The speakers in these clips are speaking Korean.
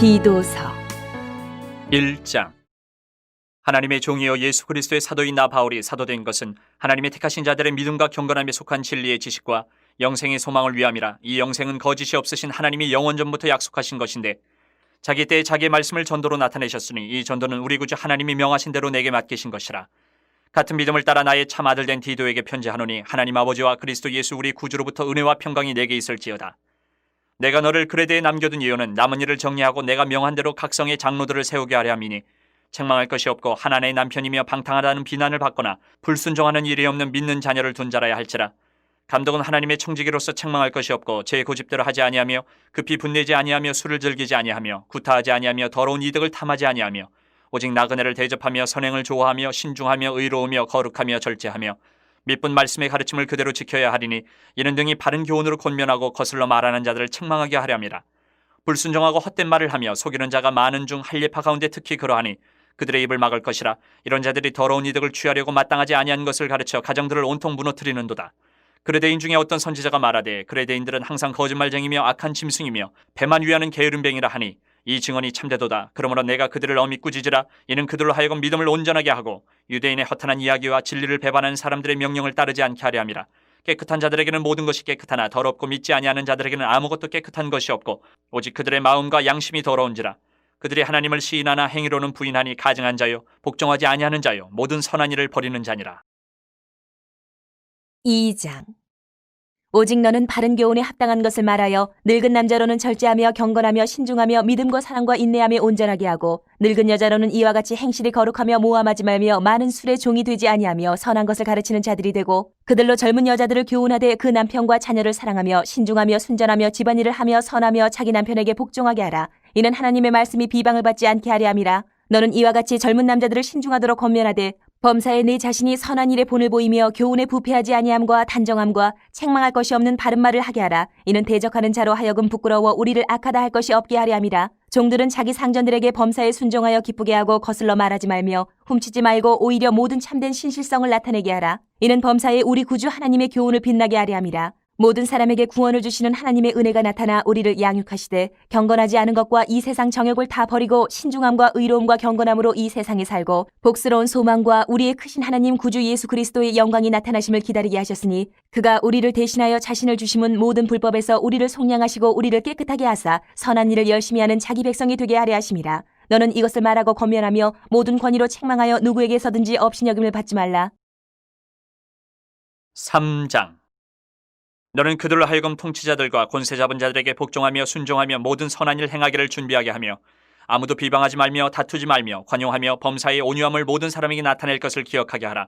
디도서 1장. 하나님의 종이여 예수 그리스도의 사도인 나 바울이 사도된 것은 하나님의 택하신 자들의 믿음과 경건함에 속한 진리의 지식과 영생의 소망을 위함이라. 이 영생은 거짓이 없으신 하나님이 영원전부터 약속하신 것인데 자기 때에 자기의 말씀을 전도로 나타내셨으니 이 전도는 우리 구주 하나님이 명하신 대로 내게 맡기신 것이라. 같은 믿음을 따라 나의 참 아들 된 디도에게 편지하노니 하나님 아버지와 그리스도 예수 우리 구주로부터 은혜와 평강이 내게 있을지어다. 내가 너를 그레데에 남겨둔 이유는 남은 일을 정리하고 내가 명한 대로 각성의 장로들을 세우게 하려 함이니 책망할 것이 없고 하나님의 남편이며 방탕하다는 비난을 받거나 불순종하는 일이 없는 믿는 자녀를 둔 자라야 할지라. 감독은 하나님의 청지기로서 책망할 것이 없고 제 고집대로 하지 아니하며 급히 분내지 아니하며 술을 즐기지 아니하며 구타하지 아니하며 더러운 이득을 탐하지 아니하며 오직 나그네를 대접하며 선행을 좋아하며 신중하며 의로우며 거룩하며 절제하며 믿분 말씀의 가르침을 그대로 지켜야 하리니 이는 등이 바른 교훈으로 권면하고 거슬러 말하는 자들을 책망하게 하려 함이라. 불순종하고 헛된 말을 하며 속이는 자가 많은 중 할례파 가운데 특히 그러하니 그들의 입을 막을 것이라. 이런 자들이 더러운 이득을 취하려고 마땅하지 아니한 것을 가르쳐 가정들을 온통 무너뜨리는도다. 그레데인 중에 어떤 선지자가 말하되 그레데인들은 항상 거짓말쟁이며 악한 짐승이며 배만 위하는 게으름뱅이라 하니 이 증언이 참되도다. 그러므로 내가 그들을 엄히 꾸짖으라. 이는 그들로 하여금 믿음을 온전하게 하고 유대인의 허탄한 이야기와 진리를 배반하는 사람들의 명령을 따르지 않게 하려 함이라. 깨끗한 자들에게는 모든 것이 깨끗하나 더럽고 믿지 아니하는 자들에게는 아무것도 깨끗한 것이 없고 오직 그들의 마음과 양심이 더러운지라. 그들이 하나님을 시인하나 행위로는 부인하니 가증한 자요 복종하지 아니하는 자요 모든 선한 일을 버리는 자니라. 2장. 오직 너는 바른 교훈에 합당한 것을 말하여 늙은 남자로는 절제하며 경건하며 신중하며 믿음과 사랑과 인내함에 온전하게 하고 늙은 여자로는 이와 같이 행실이 거룩하며 모함하지 말며 많은 술의 종이 되지 아니하며 선한 것을 가르치는 자들이 되고 그들로 젊은 여자들을 교훈하되 그 남편과 자녀를 사랑하며 신중하며 순전하며 집안일을 하며 선하며 자기 남편에게 복종하게 하라. 이는 하나님의 말씀이 비방을 받지 않게 하려 함이라. 너는 이와 같이 젊은 남자들을 신중하도록 권면하되 범사에 내 자신이 선한 일에 본을 보이며 교훈에 부패하지 아니함과 단정함과 책망할 것이 없는 바른 말을 하게 하라. 이는 대적하는 자로 하여금 부끄러워 우리를 악하다 할 것이 없게 하려 함이라. 종들은 자기 상전들에게 범사에 순종하여 기쁘게 하고 거슬러 말하지 말며 훔치지 말고 오히려 모든 참된 신실성을 나타내게 하라. 이는 범사에 우리 구주 하나님의 교훈을 빛나게 하려 함이라. 모든 사람에게 구원을 주시는 하나님의 은혜가 나타나 우리를 양육하시되 경건하지 않은 것과 이 세상 정욕을 다 버리고 신중함과 의로움과 경건함으로 이 세상에 살고 복스러운 소망과 우리의 크신 하나님 구주 예수 그리스도의 영광이 나타나심을 기다리게 하셨으니 그가 우리를 대신하여 자신을 주심은 모든 불법에서 우리를 속량하시고 우리를 깨끗하게 하사 선한 일을 열심히 하는 자기 백성이 되게 하려 하심이라. 너는 이것을 말하고 권면하며 모든 권위로 책망하여 누구에게서든지 업신여김을 받지 말라. 3장. 너는 그들로 하여금 통치자들과 권세 잡은 자들에게 복종하며 순종하며 모든 선한 일 행하기를 준비하게 하며 아무도 비방하지 말며 다투지 말며 관용하며 범사의 온유함을 모든 사람에게 나타낼 것을 기억하게 하라.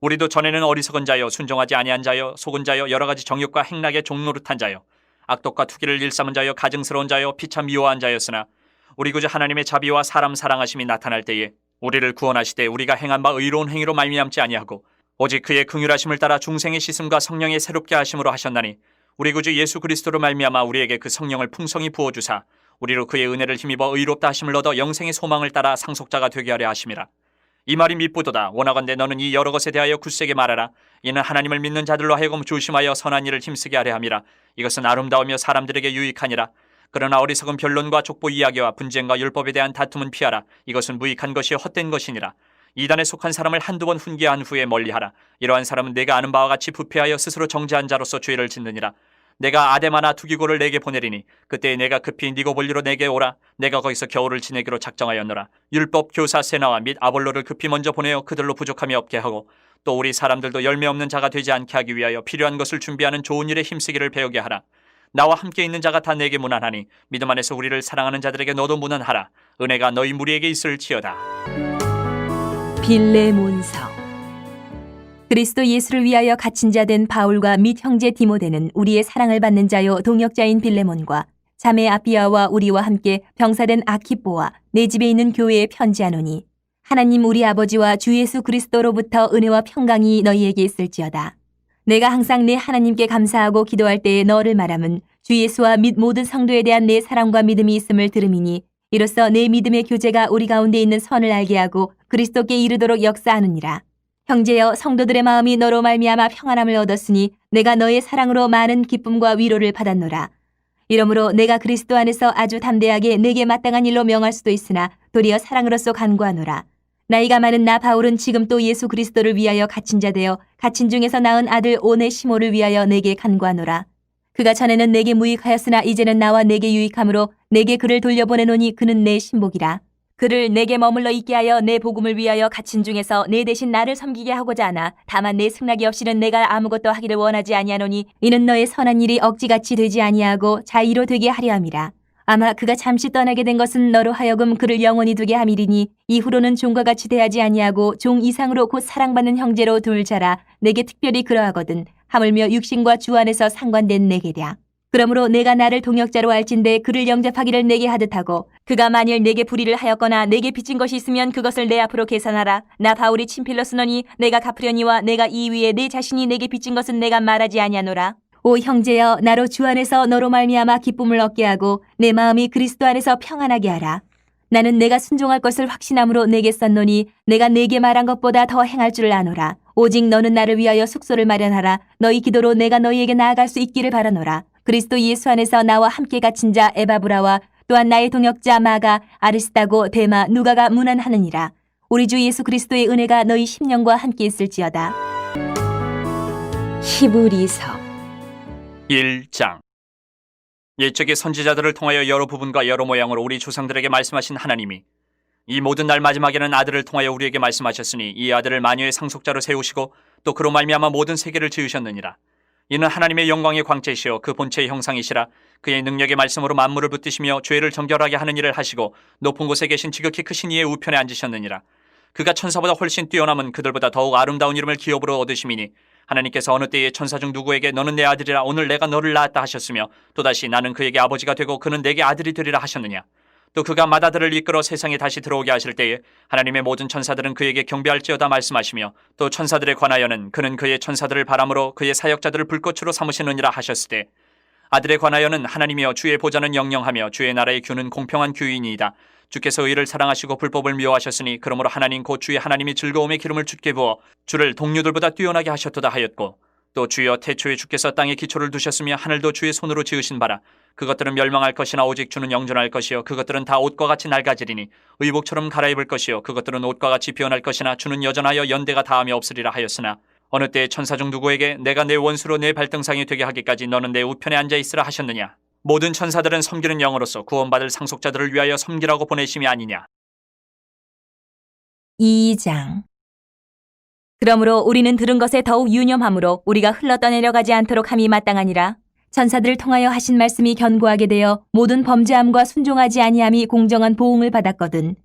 우리도 전에는 어리석은 자여 순종하지 아니한 자여 속은 자여 여러 가지 정욕과 행락에 종노릇한 자여 악독과 투기를 일삼은 자여 가증스러운 자여 피차 미워한 자였으나 우리 구주 하나님의 자비와 사람 사랑하심이 나타날 때에 우리를 구원하시되 우리가 행한 바 의로운 행위로 말미암지 아니하고 오직 그의 긍휼하심을 따라 중생의 씻음과 성령의 새롭게 하심으로 하셨나니 우리 구주 예수 그리스도로 말미암아 우리에게 그 성령을 풍성히 부어주사 우리로 그의 은혜를 힘입어 의롭다 하심을 얻어 영생의 소망을 따라 상속자가 되게 하려 하심이라. 이 말이 미쁘도다. 원하건대 너는 이 여러 것에 대하여 굳세게 말하라. 이는 하나님을 믿는 자들로 하여금 조심하여 선한 일을 힘쓰게 하려 함이라. 이것은 아름다우며 사람들에게 유익하니라. 그러나 어리석은 변론과 족보 이야기와 분쟁과 율법에 대한 다툼은 피하라. 이것은 무익한 것이 헛된 것이니라. 이단에 속한 사람을 한두 번 훈계한 후에 멀리하라. 이러한 사람은 내가 아는 바와 같이 부패하여 스스로 정죄한 자로서 죄를 짓느니라. 내가 아데마나 두기고를 내게 보내리니 그때 내가 급히 니고볼리로 내게 오라. 내가 거기서 겨울을 지내기로 작정하였노라. 율법 교사 세나와 및 아볼로를 급히 먼저 보내어 그들로 부족함이 없게 하고 또 우리 사람들도 열매 없는 자가 되지 않게 하기 위하여 필요한 것을 준비하는 좋은 일에 힘쓰기를 배우게 하라. 나와 함께 있는 자가 다 내게 무난하니 믿음 안에서 우리를 사랑하는 자들에게 너도 무난하라. 은혜가 너희 무리에게 있을지어다. 빌레몬서. 그리스도 예수를 위하여 갇힌 자 된 바울과 및 형제 디모데는 우리의 사랑을 받는 자요 동역자인 빌레몬과 자매 아비아와 우리와 함께 병사된 아키뽀와 내 집에 있는 교회에 편지하노니 하나님 우리 아버지와 주 예수 그리스도로부터 은혜와 평강이 너희에게 있을지어다. 내가 항상 내 하나님께 감사하고 기도할 때에 너를 말함은 주 예수와 및 모든 성도에 대한 내 사랑과 믿음이 있음을 들음이니 이로써 내 믿음의 교제가 우리 가운데 있는 선을 알게 하고 그리스도께 이르도록 역사하느니라. 형제여 성도들의 마음이 너로 말미암아 평안함을 얻었으니 내가 너의 사랑으로 많은 기쁨과 위로를 받았노라. 이러므로 내가 그리스도 안에서 아주 담대하게 내게 마땅한 일로 명할 수도 있으나 도리어 사랑으로서 간구하노라. 나이가 많은 나 바울은 지금 또 예수 그리스도를 위하여 갇힌 자 되어 갇힌 중에서 낳은 아들 오네시모를 위하여 내게 간구하노라. 그가 전에는 내게 무익하였으나 이제는 나와 내게 유익함으로 내게 그를 돌려보내노니 그는 내 신복이라. 그를 내게 머물러 있게 하여 내 복음을 위하여 갇힌 중에서 내 대신 나를 섬기게 하고자 하나 다만 내 승낙이 없이는 내가 아무것도 하기를 원하지 아니하노니 이는 너의 선한 일이 억지같이 되지 아니하고 자의로 되게 하려 함이라. 아마 그가 잠시 떠나게 된 것은 너로 하여금 그를 영원히 두게 함이리니 이후로는 종과 같이 대하지 아니하고 종 이상으로 곧 사랑받는 형제로 둘 자라. 내게 특별히 그러하거든 하물며 육신과 주 안에서 상관된 내게랴. 그러므로 내가 나를 동역자로 알진대 그를 영접하기를 내게 하듯하고 그가 만일 내게 불의를 하였거나 내게 빚진 것이 있으면 그것을 내 앞으로 계산하라. 나 바울이 친필로 쓰노니 내가 갚으려니와 내가 이 위에 내 자신이 내게 빚진 것은 내가 말하지 아니하노라. 오 형제여, 나로 주 안에서 너로 말미암아 기쁨을 얻게 하고 내 마음이 그리스도 안에서 평안하게 하라. 나는 내가 순종할 것을 확신함으로 내게 썼노니 내가 내게 말한 것보다 더 행할 줄을 아노라. 오직 너는 나를 위하여 숙소를 마련하라. 너희 기도로 내가 너희에게 나아갈 수 있기를 바라노라. 그리스도 예수 안에서 나와 함께 갇힌 자 에바브라와 또한 나의 동역자 마가, 아리스다고, 데마, 누가가 문안하느니라. 우리 주 예수 그리스도의 은혜가 너희 심령과 함께 있을지어다. 히브리서 1장. 옛적의 선지자들을 통하여 여러 부분과 여러 모양으로 우리 조상들에게 말씀하신 하나님이 이 모든 날 마지막에는 아들을 통하여 우리에게 말씀하셨으니 이 아들을 마녀의 상속자로 세우시고 또 그로 말미암아 모든 세계를 지으셨느니라. 이는 하나님의 영광의 광채시여 그 본체의 형상이시라. 그의 능력의 말씀으로 만물을 붙드시며 죄를 정결하게 하는 일을 하시고 높은 곳에 계신 지극히 크신 이의 우편에 앉으셨느니라. 그가 천사보다 훨씬 뛰어남은 그들보다 더욱 아름다운 이름을 기업으로 얻으심이니 하나님께서 어느 때에 천사 중 누구에게 너는 내 아들이라 오늘 내가 너를 낳았다 하셨으며 또다시 나는 그에게 아버지가 되고 그는 내게 아들이 되리라 하셨느냐. 또 그가 맏아들을 이끌어 세상에 다시 들어오게 하실 때에 하나님의 모든 천사들은 그에게 경배할지어다 말씀하시며 또 천사들에 관하여는 그는 그의 천사들을 바람으로 그의 사역자들을 불꽃으로 삼으시느니라 하셨을 때 아들에 관하여는 하나님이여 주의 보좌는 영영하며 주의 나라의 규는 공평한 규이니이다. 주께서 의를 사랑하시고 불법을 미워하셨으니 그러므로 하나님 곧 주의 하나님이 즐거움의 기름을 주께 부어 주를 동료들보다 뛰어나게 하셨도다 하였고 또 주여 태초에 주께서 땅에 기초를 두셨으며 하늘도 주의 손으로 지으신 바라. 그것들은 멸망할 것이나 오직 주는 영존할 것이요 그것들은 다 옷과 같이 낡아지리니 의복처럼 갈아입을 것이요 그것들은 옷과 같이 변할 것이나 주는 여전하여 연대가 다함이 없으리라 하였으나 어느 때에 천사 중 누구에게 내가 내 원수로 내 발등상이 되게 하기까지 너는 내 우편에 앉아 있으라 하셨느냐. 모든 천사들은 섬기는 영으로서 구원받을 상속자들을 위하여 섬기라고 보내심이 아니냐. 2장. 그러므로 우리는 들은 것에 더욱 유념함으로 우리가 흘러떠내려가지 않도록 함이 마땅하니라. 천사들을 통하여 하신 말씀이 견고하게 되어 모든 범죄함과 순종하지 아니함이 공정한 보응을 받았거든.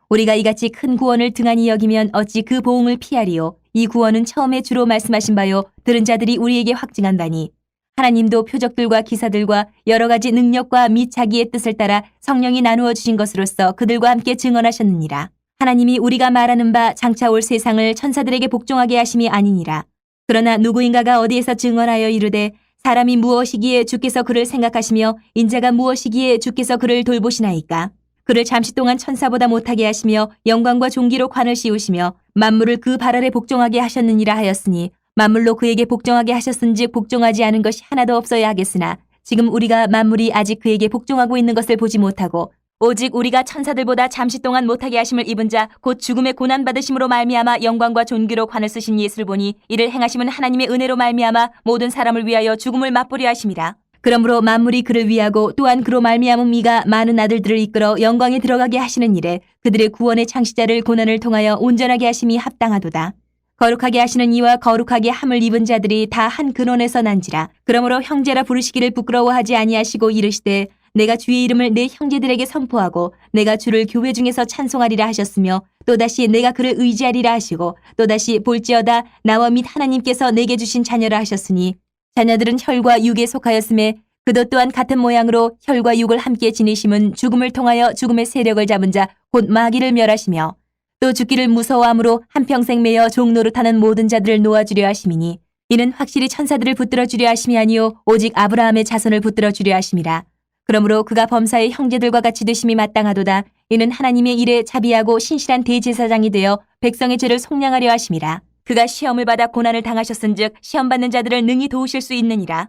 우리가 이같이 큰 구원을 등한히 여기면 어찌 그 보응을 피하리요. 이 구원은 처음에 주로 말씀하신 바요 들은 자들이 우리에게 확증한 바니 하나님도 표적들과 기사들과 여러 가지 능력과 및 자기의 뜻을 따라 성령이 나누어 주신 것으로서 그들과 함께 증언하셨느니라. 하나님이 우리가 말하는 바 장차 올 세상을 천사들에게 복종하게 하심이 아니니라. 그러나 누구인가가 어디에서 증언하여 이르되 사람이 무엇이기에 주께서 그를 생각하시며 인자가 무엇이기에 주께서 그를 돌보시나이까. 그를 잠시 동안 천사보다 못하게 하시며 영광과 존귀로 관을 씌우시며 만물을 그 발 아래 복종하게 하셨느니라 하였으니 만물로 그에게 복종하게 하셨은즉 복종하지 않은 것이 하나도 없어야 하겠으나 지금 우리가 만물이 아직 그에게 복종하고 있는 것을 보지 못하고 오직 우리가 천사들보다 잠시 동안 못하게 하심을 입은 자 곧 죽음의 고난 받으심으로 말미암아 영광과 존귀로 관을 쓰신 예수를 보니 이를 행하심은 하나님의 은혜로 말미암아 모든 사람을 위하여 죽음을 맛보려 하심이라. 그러므로 만물이 그를 위하고 또한 그로 말미암은 이가 많은 아들들을 이끌어 영광에 들어가게 하시는 일에 그들의 구원의 창시자를 고난을 통하여 온전하게 하심이 합당하도다. 거룩하게 하시는 이와 거룩하게 함을 입은 자들이 다 한 근원에서 난지라. 그러므로 형제라 부르시기를 부끄러워하지 아니하시고 이르시되 내가 주의 이름을 내 형제들에게 선포하고 내가 주를 교회 중에서 찬송하리라 하셨으며 또다시 내가 그를 의지하리라 하시고 또다시 볼지어다 나와 및 하나님께서 내게 주신 자녀라 하셨으니 자녀들은 혈과 육에 속하였음에 그도 또한 같은 모양으로 혈과 육을 함께 지니심은 죽음을 통하여 죽음의 세력을 잡은 자 곧 마귀를 멸하시며 또 죽기를 무서워함으로 한평생 매여 종노릇하는 모든 자들을 놓아주려 하심이니 이는 확실히 천사들을 붙들어 주려 하심이 아니요 오직 아브라함의 자손을 붙들어 주려 하심이라. 그러므로 그가 범사의 형제들과 같이 되심이 마땅하도다. 이는 하나님의 일에 자비하고 신실한 대제사장이 되어 백성의 죄를 속량하려 하심이라. 그가 시험을 받아 고난을 당하셨은즉 시험받는 자들을 능히 도우실 수 있느니라.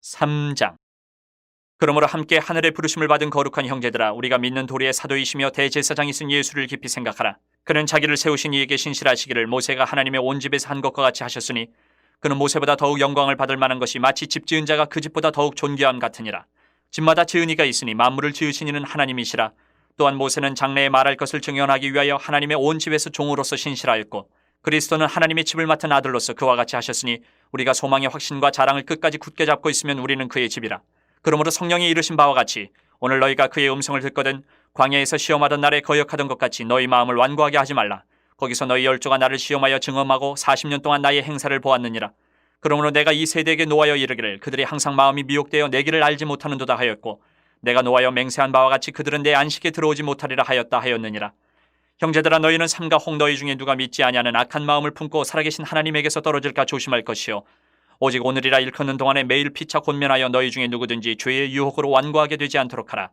3장. 그러므로 함께 하늘의 부르심을 받은 거룩한 형제들아, 우리가 믿는 도리의 사도이시며 대제사장이 쓴 예수를 깊이 생각하라. 그는 자기를 세우신 이에게 신실하시기를 모세가 하나님의 온 집에서 한 것과 같이 하셨으니 그는 모세보다 더욱 영광을 받을 만한 것이 마치 집 지은 자가 그 집보다 더욱 존귀함 같으니라. 집마다 지은 이가 있으니 만물을 지으신 이는 하나님이시라. 또한 모세는 장래에 말할 것을 증언하기 위하여 하나님의 온 집에서 종으로서 신실하였고 그리스도는 하나님의 집을 맡은 아들로서 그와 같이 하셨으니 우리가 소망의 확신과 자랑을 끝까지 굳게 잡고 있으면 우리는 그의 집이라. 그러므로 성령이 이르신 바와 같이 오늘 너희가 그의 음성을 듣거든 광야에서 시험하던 날에 거역하던 것 같이 너희 마음을 완고하게 하지 말라. 거기서 너희 열조가 나를 시험하여 증언하고 40년 동안 나의 행사를 보았느니라. 그러므로 내가 이 세대에게 노하여 이르기를 그들이 항상 마음이 미혹되어 내 길을 알지 못하는도다 하였고 내가 노하여 맹세한 바와 같이 그들은 내 안식에 들어오지 못하리라 하였다 하였느니라. 형제들아, 너희는 삼가 홍 너희 중에 누가 믿지 아니하는 악한 마음을 품고 살아계신 하나님에게서 떨어질까 조심할 것이요 오직 오늘이라 일컫는 동안에 매일 피차 권면하여 너희 중에 누구든지 죄의 유혹으로 완고하게 되지 않도록 하라.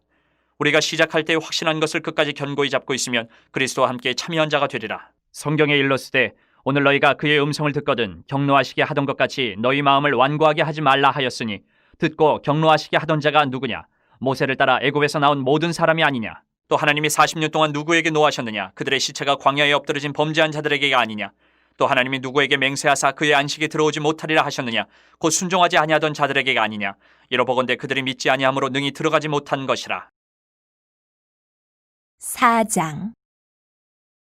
우리가 시작할 때 확신한 것을 끝까지 견고히 잡고 있으면 그리스도와 함께 참여한 자가 되리라. 성경에 일렀으되 오늘 너희가 그의 음성을 듣거든 경노하시게 하던 것 같이 너희 마음을 완고하게 하지 말라 하였으니 듣고 경노하시게 하던 자가 누구냐? 모세를 따라 애굽에서 나온 모든 사람이 아니냐? 또 하나님이 40년 동안 누구에게 노하셨느냐? 그들의 시체가 광야에 엎드러진 범죄한 자들에게가 아니냐? 또 하나님이 누구에게 맹세하사 그의 안식에 들어오지 못하리라 하셨느냐? 곧 순종하지 아니하던 자들에게가 아니냐? 이러보건대 그들이 믿지 아니함으로 능히 들어가지 못한 것이라. 4장.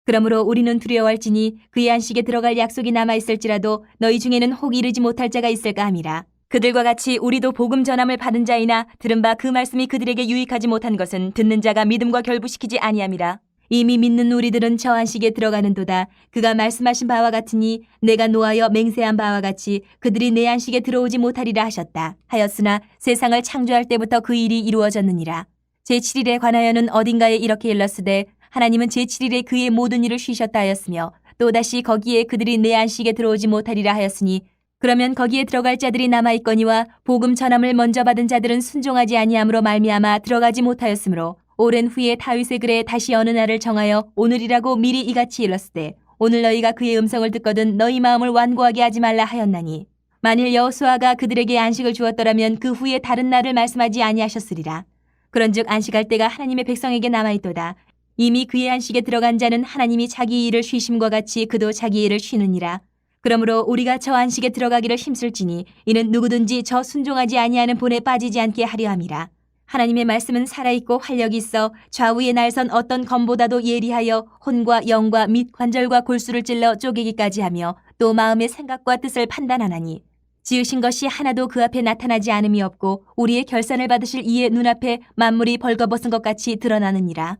그러므로 우리는 두려워할지니 그의 안식에 들어갈 약속이 남아있을지라도 너희 중에는 혹 이르지 못할 자가 있을까 함이라. 그들과 같이 우리도 복음 전함을 받은 자이나 들은 바 그 말씀이 그들에게 유익하지 못한 것은 듣는 자가 믿음과 결부시키지 아니함이라. 이미 믿는 우리들은 저 안식에 들어가는도다. 그가 말씀하신 바와 같으니 내가 노하여 맹세한 바와 같이 그들이 내 안식에 들어오지 못하리라 하셨다 하였으나 세상을 창조할 때부터 그 일이 이루어졌느니라. 제7일에 관하여는 어딘가에 이렇게 일렀으되 하나님은 제7일에 그의 모든 일을 쉬셨다 하였으며 또다시 거기에 그들이 내 안식에 들어오지 못하리라 하였으니 그러면 거기에 들어갈 자들이 남아있거니와 복음 전함을 먼저 받은 자들은 순종하지 아니함으로 말미암아 들어가지 못하였으므로 오랜 후에 다윗의 글에 다시 어느 날을 정하여 오늘이라고 미리 이같이 일렀으되 오늘 너희가 그의 음성을 듣거든 너희 마음을 완고하게 하지 말라 하였나니 만일 여호수아가 그들에게 안식을 주었더라면 그 후에 다른 날을 말씀하지 아니하셨으리라. 그런즉 안식할 때가 하나님의 백성에게 남아있도다. 이미 그의 안식에 들어간 자는 하나님이 자기 일을 쉬심과 같이 그도 자기 일을 쉬느니라. 그러므로 우리가 저 안식에 들어가기를 힘쓸지니 이는 누구든지 저 순종하지 아니하는 본에 빠지지 않게 하려 함이라. 하나님의 말씀은 살아있고 활력이 있어 좌우에 날선 어떤 검보다도 예리하여 혼과 영과 및 관절과 골수를 찔러 쪼개기까지 하며 또 마음의 생각과 뜻을 판단하나니 지으신 것이 하나도 그 앞에 나타나지 않음이 없고 우리의 결산을 받으실 이의 눈앞에 만물이 벌거벗은 것 같이 드러나느니라.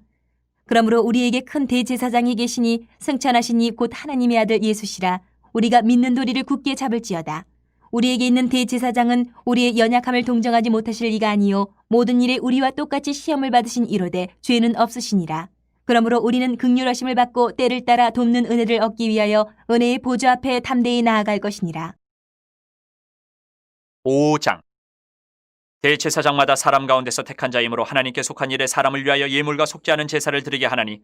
그러므로 우리에게 큰 대제사장이 계시니 승천하신 이 곧 하나님의 아들 예수시라. 우리가 믿는 도리를 굳게 잡을지어다. 우리에게 있는 대제사장은 우리의 연약함을 동정하지 못하실 이가 아니요 모든 일에 우리와 똑같이 시험을 받으신 이로되 죄는 없으시니라. 그러므로 우리는 긍휼하심을 받고 때를 따라 돕는 은혜를 얻기 위하여 은혜의 보좌 앞에 담대히 나아갈 것이니라. 5장. 대제사장마다 사람 가운데서 택한 자이므로 하나님께 속한 일에 사람을 위하여 예물과 속지 않은 제사를 드리게 하나니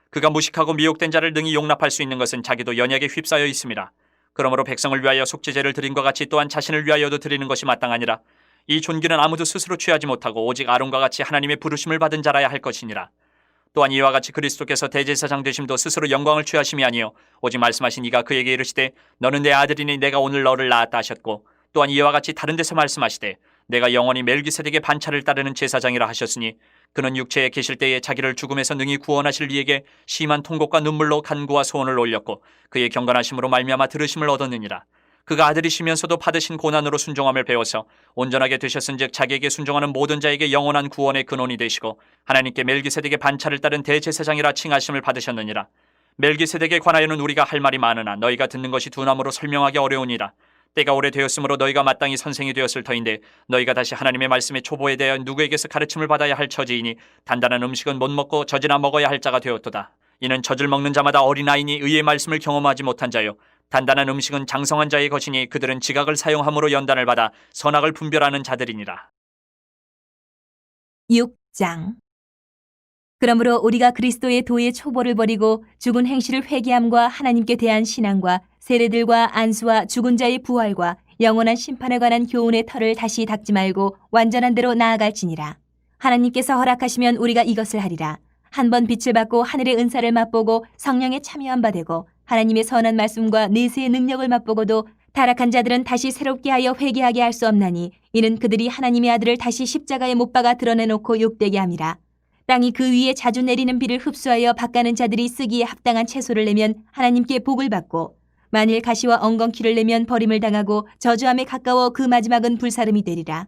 그가 무식하고 미혹된 자를 능히 용납할 수 있는 것은 자기도 연약에 휩싸여 있음이라. 그러므로 백성을 위하여 속죄제를 드린 것 같이 또한 자신을 위하여도 드리는 것이 마땅하니라. 이 존귀는 아무도 스스로 취하지 못하고 오직 아론과 같이 하나님의 부르심을 받은 자라야 할 것이니라. 또한 이와 같이 그리스도께서 대제사장 되심도 스스로 영광을 취하심이 아니요 오직 말씀하신 이가 그에게 이르시되 너는 내 아들이니 내가 오늘 너를 낳았다 하셨고 또한 이와 같이 다른 데서 말씀하시되 내가 영원히 멜기세덱의 반차를 따르는 제사장이라 하셨으니 그는 육체에 계실 때에 자기를 죽음에서 능히 구원하실 이에게 심한 통곡과 눈물로 간구와 소원을 올렸고 그의 경건하심으로 말미암아 들으심을 얻었느니라. 그가 아들이시면서도 받으신 고난으로 순종함을 배워서 온전하게 되셨은즉 자기에게 순종하는 모든 자에게 영원한 구원의 근원이 되시고 하나님께 멜기세덱의 반차를 따른 대제사장이라 칭하심을 받으셨느니라. 멜기세덱에 관하여는 우리가 할 말이 많으나 너희가 듣는 것이 둔함으로 설명하기 어려우니라. 때가 오래되었으므로 너희가 마땅히 선생이 되었을 터인데 너희가 다시 하나님의 말씀의 초보에 대하여 누구에게서 가르침을 받아야 할 처지이니 단단한 음식은 못 먹고 젖이나 먹어야 할 자가 되었도다. 이는 젖을 먹는 자마다 어린아이니 의의 말씀을 경험하지 못한 자요 단단한 음식은 장성한 자의 것이니 그들은 지각을 사용함으로 연단을 받아 선악을 분별하는 자들이니라. 6장. 그러므로 우리가 그리스도의 도의 초보를 버리고 죽은 행실을 회개함과 하나님께 대한 신앙과 세례들과 안수와 죽은 자의 부활과 영원한 심판에 관한 교훈의 털을 다시 닦지 말고 완전한 대로 나아갈지니라. 하나님께서 허락하시면 우리가 이것을 하리라. 한 번 빛을 받고 하늘의 은사를 맛보고 성령에 참여한 바 되고 하나님의 선한 말씀과 내세의 능력을 맛보고도 타락한 자들은 다시 새롭게 하여 회개하게 할 수 없나니 이는 그들이 하나님의 아들을 다시 십자가에 못 박아 드러내놓고 욕되게 함이라. 땅이 그 위에 자주 내리는 비를 흡수하여 밭가는 자들이 쓰기에 합당한 채소를 내면 하나님께 복을 받고 만일 가시와 엉겅퀴를 내면 버림을 당하고 저주함에 가까워 그 마지막은 불사름이 되리라.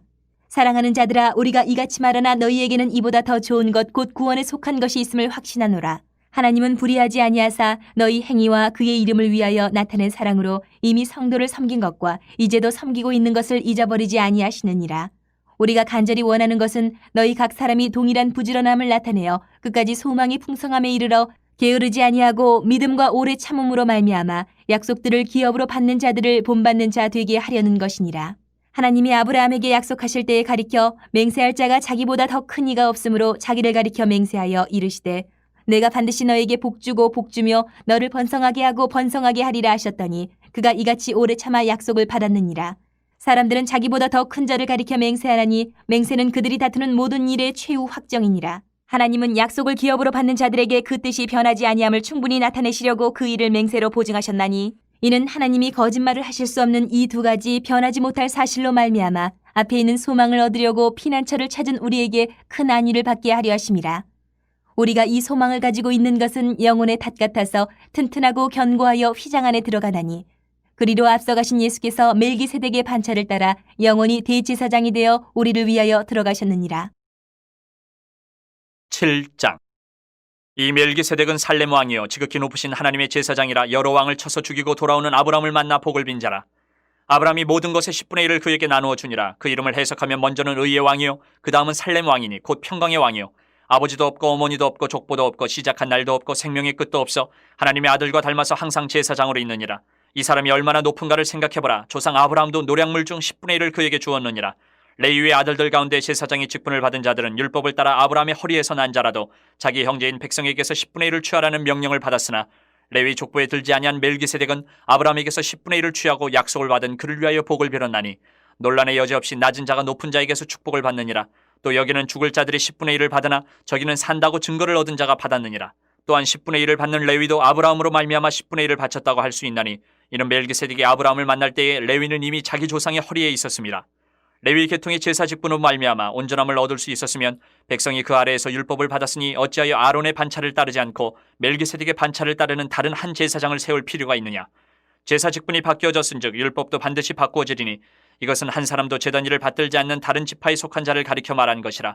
사랑하는 자들아, 우리가 이같이 말하나 너희에게는 이보다 더 좋은 것 곧 구원에 속한 것이 있음을 확신하노라. 하나님은 불의하지 아니하사 너희 행위와 그의 이름을 위하여 나타낸 사랑으로 이미 성도를 섬긴 것과 이제도 섬기고 있는 것을 잊어버리지 아니하시느니라. 우리가 간절히 원하는 것은 너희 각 사람이 동일한 부지런함을 나타내어 끝까지 소망이 풍성함에 이르러 게으르지 아니하고 믿음과 오래 참음으로 말미암아 약속들을 기업으로 받는 자들을 본받는 자 되게 하려는 것이니라. 하나님이 아브라함에게 약속하실 때에 가리켜 맹세할 자가 자기보다 더 큰 이가 없으므로 자기를 가리켜 맹세하여 이르시되 내가 반드시 너에게 복주고 복주며 너를 번성하게 하고 번성하게 하리라 하셨더니 그가 이같이 오래 참아 약속을 받았느니라. 사람들은 자기보다 더 큰 자를 가리켜 맹세하라니 맹세는 그들이 다투는 모든 일의 최후 확정이니라. 하나님은 약속을 기업으로 받는 자들에게 그 뜻이 변하지 아니함을 충분히 나타내시려고 그 일을 맹세로 보증하셨나니 이는 하나님이 거짓말을 하실 수 없는 이 두 가지 변하지 못할 사실로 말미암아 앞에 있는 소망을 얻으려고 피난처를 찾은 우리에게 큰 안위를 받게 하려 하심이라. 우리가 이 소망을 가지고 있는 것은 영혼의 탓 같아서 튼튼하고 견고하여 휘장 안에 들어가나니 그리로 앞서가신 예수께서 멜기세덱의 반차를 따라 영원히 대제사장이 되어 우리를 위하여 들어가셨느니라. 7장. 이 멜기세덱은 살렘 왕이요 지극히 높으신 하나님의 제사장이라 여러 왕을 쳐서 죽이고 돌아오는 아브라함을 만나 복을 빈 자라. 아브라함이 모든 것의 10분의 1을 그에게 나누어 주니라. 그 이름을 해석하면 먼저는 의의 왕이요 그 다음은 살렘 왕이니 곧 평강의 왕이요 아버지도 없고 어머니도 없고 족보도 없고 시작한 날도 없고 생명의 끝도 없어 하나님의 아들과 닮아서 항상 제사장으로 있느니라. 이 사람이 얼마나 높은가를 생각해보라. 조상 아브라함도 노량물 중 10분의 1을 그에게 주었느니라. 레위의 아들들 가운데 제사장의 직분을 받은 자들은 율법을 따라 아브라함의 허리에서 난 자라도 자기 형제인 백성에게서 10분의 1을 취하라는 명령을 받았으나 레위 족보에 들지 아니한 멜기세덱은 아브라함에게서 10분의 1을 취하고 약속을 받은 그를 위하여 복을 빌었나니 논란의 여지 없이 낮은 자가 높은 자에게서 축복을 받느니라. 또 여기는 죽을 자들이 10분의 1을 받으나 저기는 산다고 증거를 얻은 자가 받았느니라. 또한 10분의 1을 받는 레위도 아브라함으로 말미암아 10분의 1을 바쳤다고 할 수 있나니 이는 멜기세덱이 아브라함을 만날 때에 레위는 이미 자기 조상의 허리에 있었습니다. 레위 계통의 제사 직분으로 말미암아 온전함을 얻을 수 있었으면 백성이 그 아래에서 율법을 받았으니 어찌하여 아론의 반차를 따르지 않고 멜기세덱의 반차를 따르는 다른 한 제사장을 세울 필요가 있느냐. 제사 직분이 바뀌어졌은즉 율법도 반드시 바꾸어지리니 이것은 한 사람도 제단 일을 받들지 않는 다른 지파에 속한 자를 가리켜 말한 것이라.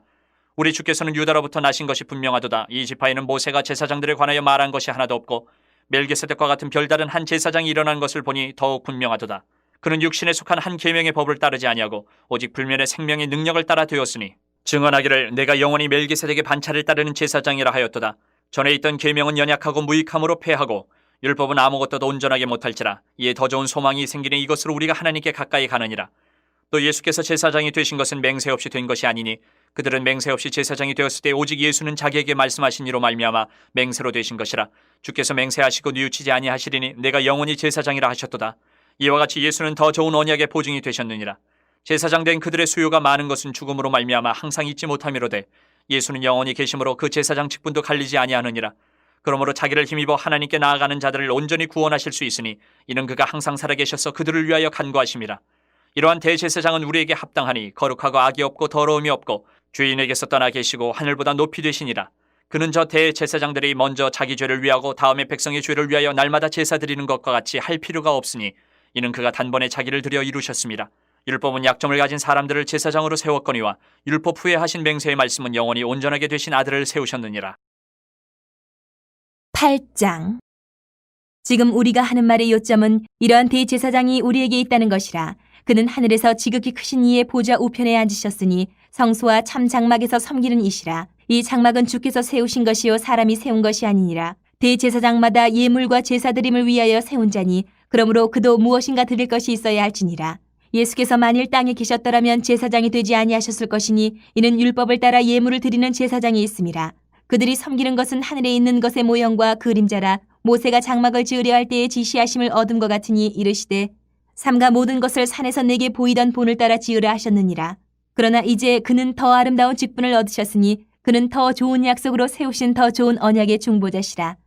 우리 주께서는 유다로부터 나신 것이 분명하도다. 이 지파에는 모세가 제사장들에 관하여 말한 것이 하나도 없고 멜기세덱과 같은 별다른 한 제사장이 일어난 것을 보니 더욱 분명하도다. 그는 육신에 속한 한 계명의 법을 따르지 아니하고 오직 불면의 생명의 능력을 따라 되었으니 증언하기를 내가 영원히 멜기세덱의 반차를 따르는 제사장이라 하였도다. 전에 있던 계명은 연약하고 무익함으로 패하고 율법은 아무것도 온전하게 못할지라. 이에 더 좋은 소망이 생기니 이것으로 우리가 하나님께 가까이 가느니라. 또 예수께서 제사장이 되신 것은 맹세 없이 된 것이 아니니 그들은 맹세 없이 제사장이 되었을 때 오직 예수는 자기에게 말씀하신 이로 말미암아 맹세로 되신 것이라. 주께서 맹세하시고 뉘우치지 아니하시리니 내가 영원히 제사장이라 하셨도다. 이와 같이 예수는 더 좋은 언약의 보증이 되셨느니라. 제사장 된 그들의 수요가 많은 것은 죽음으로 말미암아 항상 잊지 못함이로되 예수는 영원히 계심으로 그 제사장 직분도 갈리지 아니하느니라. 그러므로 자기를 힘입어 하나님께 나아가는 자들을 온전히 구원하실 수 있으니 이는 그가 항상 살아계셔서 그들을 위하여 간구하심이라. 이러한 대제사장은 우리에게 합당하니 거룩하고 악이 없고 더러움이 없고 주인에게서 떠나 계시고 하늘보다 높이 되시니라. 그는 저 대제사장들이 먼저 자기 죄를 위하고 다음에 백성의 죄를 위하여 날마다 제사 드리는 것과 같이 할 필요가 없으니 이는 그가 단번에 자기를 들여 이루셨습니다. 율법은 약점을 가진 사람들을 제사장으로 세웠거니와 율법 후에 하신 맹세의 말씀은 영원히 온전하게 되신 아들을 세우셨느니라. 8장. 지금 우리가 하는 말의 요점은 이러한 대제사장이 우리에게 있다는 것이라. 그는 하늘에서 지극히 크신 이의 보좌 우편에 앉으셨으니 성소와 참 장막에서 섬기는 이시라. 이 장막은 주께서 세우신 것이요 사람이 세운 것이 아니니라. 대제사장마다 예물과 제사드림을 위하여 세운 자니 그러므로 그도 무엇인가 드릴 것이 있어야 할지니라. 예수께서 만일 땅에 계셨더라면 제사장이 되지 아니하셨을 것이니 이는 율법을 따라 예물을 드리는 제사장이 있음이라. 그들이 섬기는 것은 하늘에 있는 것의 모형과 그림자라. 모세가 장막을 지으려 할 때에 지시하심을 얻은 것 같으니 이르시되 삼가 모든 것을 산에서 내게 보이던 본을 따라 지으라 하셨느니라. 그러나 이제 그는 더 아름다운 직분을 얻으셨으니 그는 더 좋은 약속으로 세우신 더 좋은 언약의 중보자시라.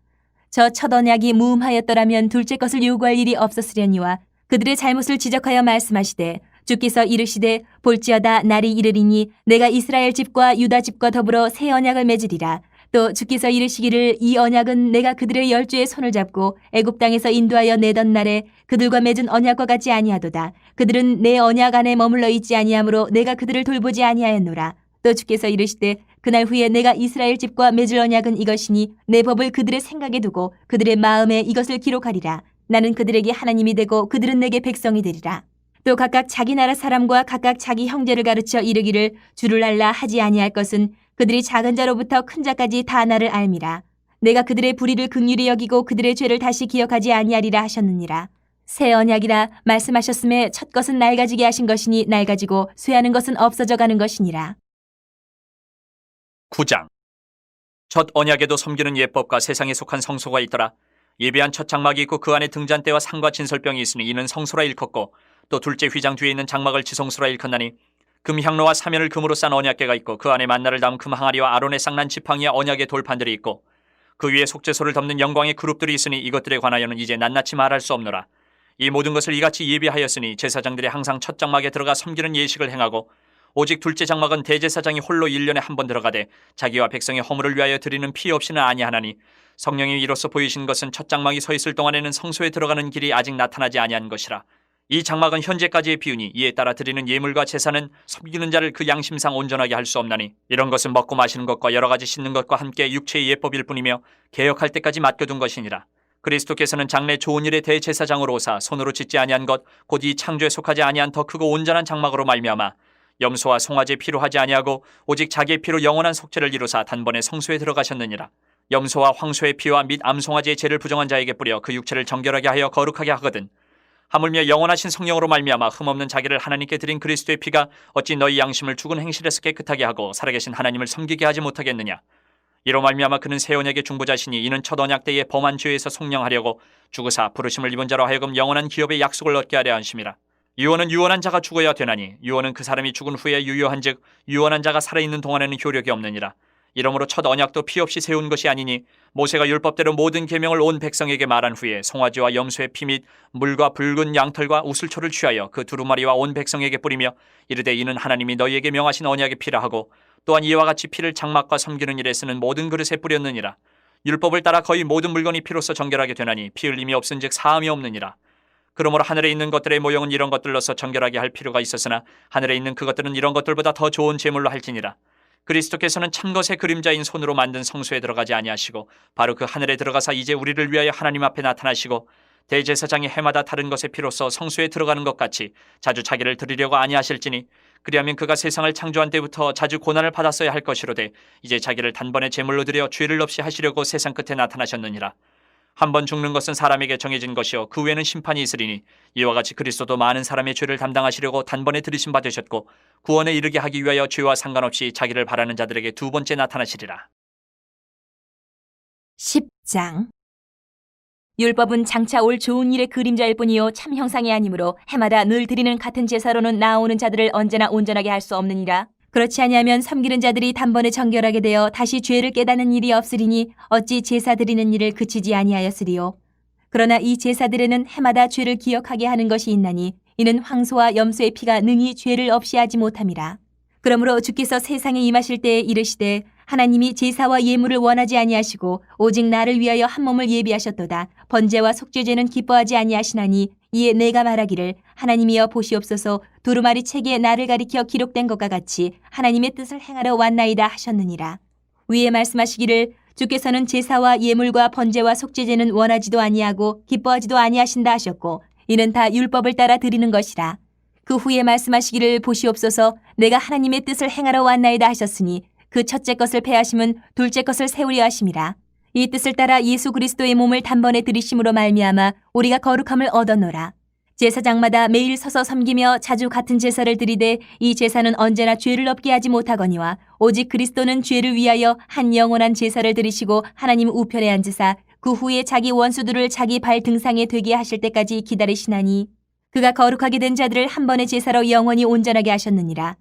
저 첫 언약이 무음하였더라면 둘째 것을 요구할 일이 없었으려니와 그들의 잘못을 지적하여 말씀하시되 주께서 이르시되 볼지어다 날이 이르리니 내가 이스라엘 집과 유다 집과 더불어 새 언약을 맺으리라. 또 주께서 이르시기를 이 언약은 내가 그들의 열조의 손을 잡고 애굽 땅에서 인도하여 내던 날에 그들과 맺은 언약과 같지 아니하도다. 그들은 내 언약 안에 머물러 있지 아니하므로 내가 그들을 돌보지 아니하였노라. 또 주께서 이르시되 그날 후에 내가 이스라엘 집과 맺을 언약은 이것이니 내 법을 그들의 생각에 두고 그들의 마음에 이것을 기록하리라. 나는 그들에게 하나님이 되고 그들은 내게 백성이 되리라. 또 각각 자기 나라 사람과 각각 자기 형제를 가르쳐 이르기를 주를 알라 하지 아니할 것은 그들이 작은 자로부터 큰 자까지 다 나를 알미라. 내가 그들의 불의를 긍휼히 여기고 그들의 죄를 다시 기억하지 아니하리라 하셨느니라. 새 언약이라 말씀하셨음에 첫 것은 낡아지게 하신 것이니 낡아지고 쇠하는 것은 없어져 가는 것이니라. 9장. 첫 언약에도 섬기는 예법과 세상에 속한 성소가 있더라. 예배한 첫 장막이 있고 그 안에 등잔대와 상과 진설병이 있으니 이는 성소라 일컫고 또 둘째 휘장 뒤에 있는 장막을 지성소라 일컫나니 금향로와 사면을 금으로 싼 언약궤가 있고 그 안에 만나를 담은 금 항아리와 아론의 쌍난 지팡이와 언약의 돌판들이 있고 그 위에 속죄소를 덮는 영광의 그룹들이 있으니 이것들에 관하여는 이제 낱낱이 말할 수 없노라. 이 모든 것을 이같이 예비하였으니 제사장들이 항상 첫 장막에 들어가 섬기는 예식을 행하고 오직 둘째 장막은 대제사장이 홀로 1년에 한 번 들어가되 자기와 백성의 허물을 위하여 드리는 피 없이는 아니하나니 성령이 이로써 보이신 것은 첫 장막이 서 있을 동안에는 성소에 들어가는 길이 아직 나타나지 아니한 것이라. 이 장막은 현재까지의 비유니 이에 따라 드리는 예물과 제사는 섬기는 자를 그 양심상 온전하게 할 수 없나니 이런 것은 먹고 마시는 것과 여러 가지 씻는 것과 함께 육체의 예법일 뿐이며 개혁할 때까지 맡겨둔 것이니라. 그리스도께서는 장래 좋은 일의 대제사장으로 오사 손으로 짓지 아니한 것 곧 이 창조에 속하지 아니한 더 크고 온전한 장막으로 말미암아 염소와 송아지 피로 하지 아니하고 오직 자기의 피로 영원한 속죄를 이루사 단번에 성소에 들어가셨느니라. 염소와 황소의 피와 및 암송아지의 죄를 부정한 자에게 뿌려 그 육체를 정결하게 하여 거룩하게 하거든. 하물며 영원하신 성령으로 말미암아 흠없는 자기를 하나님께 드린 그리스도의 피가 어찌 너희 양심을 죽은 행실에서 깨끗하게 하고 살아계신 하나님을 섬기게 하지 못하겠느냐. 이로 말미암아 그는 새 언약의 중보자시니 이는 첫 언약 때에 범한 죄에서 속량하려고 죽으사 부르심을 입은 자로 하여금 영원한 기업의 약속을 얻게 하려 하심이라. 유언은 유언한 자가 죽어야 되나니 유언은 그 사람이 죽은 후에 유효한즉 유언한 자가 살아있는 동안에는 효력이 없느니라. 이러므로 첫 언약도 피 없이 세운 것이 아니니 모세가 율법대로 모든 계명을 온 백성에게 말한 후에 송아지와 염소의 피 및 물과 붉은 양털과 우슬초를 취하여 그 두루마리와 온 백성에게 뿌리며 이르되 이는 하나님이 너희에게 명하신 언약의 피라 하고 또한 이와 같이 피를 장막과 섬기는 일에 쓰는 모든 그릇에 뿌렸느니라. 율법을 따라 거의 모든 물건이 피로써 정결하게 되나니 피 흘림이 없은즉 사함이 없느니라. 그러므로 하늘에 있는 것들의 모형은 이런 것들로서 정결하게 할 필요가 있었으나 하늘에 있는 그것들은 이런 것들보다 더 좋은 제물로 할지니라. 그리스도께서는 참것의 그림자인 손으로 만든 성소에 들어가지 아니하시고 바로 그 하늘에 들어가사 이제 우리를 위하여 하나님 앞에 나타나시고 대제사장이 해마다 다른 것의 피로써 성소에 들어가는 것 같이 자주 자기를 드리려고 아니하실지니 그리하면 그가 세상을 창조한 때부터 자주 고난을 받았어야 할 것이로되 이제 자기를 단번에 제물로 드려 죄를 없이 하시려고 세상 끝에 나타나셨느니라. 한 번 죽는 것은 사람에게 정해진 것이요 그 후에는 심판이 있으리니 이와 같이 그리스도도 많은 사람의 죄를 담당하시려고 단번에 들이심 받으셨고 구원에 이르게 하기 위하여 죄와 상관없이 자기를 바라는 자들에게 두 번째 나타나시리라. 10장. 율법은 장차 올 좋은 일의 그림자일 뿐이요 참 형상이 아니므로 해마다 늘 드리는 같은 제사로는 나아오는 자들을 언제나 온전하게 할 수 없느니라. 그렇지 아니하면 섬기는 자들이 단번에 정결하게 되어 다시 죄를 깨닫는 일이 없으리니 어찌 제사 드리는 일을 그치지 아니하였으리요. 그러나 이 제사들에는 해마다 죄를 기억하게 하는 것이 있나니 이는 황소와 염소의 피가 능히 죄를 없이 하지 못함이라. 그러므로 주께서 세상에 임하실 때에 이르시되 하나님이 제사와 예물을 원하지 아니하시고 오직 나를 위하여 한 몸을 예비하셨도다. 번제와 속죄제는 기뻐하지 아니하시나니 이에 내가 말하기를 하나님이여 보시옵소서 두루마리 책에 나를 가리켜 기록된 것과 같이 하나님의 뜻을 행하러 왔나이다 하셨느니라. 위에 말씀하시기를 주께서는 제사와 예물과 번제와 속죄제는 원하지도 아니하고 기뻐하지도 아니하신다 하셨고 이는 다 율법을 따라 드리는 것이라. 그 후에 말씀하시기를 보시옵소서 내가 하나님의 뜻을 행하러 왔나이다 하셨으니 그 첫째 것을 패하심은 둘째 것을 세우려 하심이라. 이 뜻을 따라 예수 그리스도의 몸을 단번에 들이심으로 말미암아 우리가 거룩함을 얻었노라. 제사장마다 매일 서서 섬기며 자주 같은 제사를 드리되 이 제사는 언제나 죄를 없게 하지 못하거니와 오직 그리스도는 죄를 위하여 한 영원한 제사를 드리시고 하나님 우편에 앉으사 그 후에 자기 원수들을 자기 발 등상에 되게 하실 때까지 기다리시나니 그가 거룩하게 된 자들을 한 번의 제사로 영원히 온전하게 하셨느니라.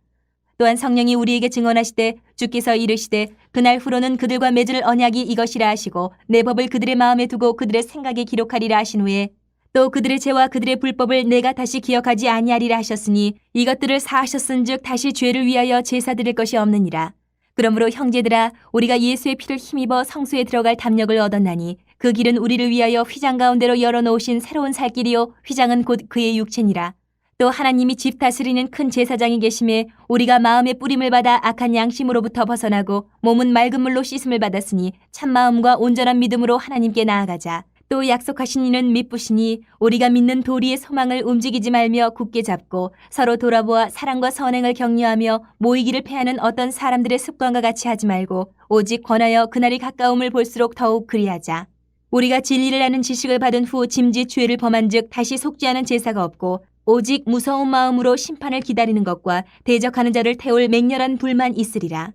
또한 성령이 우리에게 증언하시되 주께서 이르시되 그날 후로는 그들과 맺을 언약이 이것이라 하시고 내 법을 그들의 마음에 두고 그들의 생각에 기록하리라 하신 후에 또 그들의 죄와 그들의 불법을 내가 다시 기억하지 아니하리라 하셨으니 이것들을 사하셨은즉 다시 죄를 위하여 제사 드릴 것이 없느니라. 그러므로 형제들아 우리가 예수의 피를 힘입어 성소에 들어갈 담력을 얻었나니 그 길은 우리를 위하여 휘장 가운데로 열어놓으신 새로운 살 길이요 휘장은 곧 그의 육체니라. 또 하나님이 집 다스리는 큰 제사장이 계심에 우리가 마음의 뿌림을 받아 악한 양심으로부터 벗어나고 몸은 맑은 물로 씻음을 받았으니 참 마음과 온전한 믿음으로 하나님께 나아가자. 또 약속하신 이는 미쁘시니 우리가 믿는 도리의 소망을 움직이지 말며 굳게 잡고 서로 돌아보아 사랑과 선행을 격려하며 모이기를 패하는 어떤 사람들의 습관과 같이 하지 말고 오직 권하여 그날이 가까움을 볼수록 더욱 그리하자. 우리가 진리를 아는 지식을 받은 후 짐짓 죄를 범한즉 다시 속지 않은 제사가 없고 오직 무서운 마음으로 심판을 기다리는 것과 대적하는 자를 태울 맹렬한 불만 있으리라.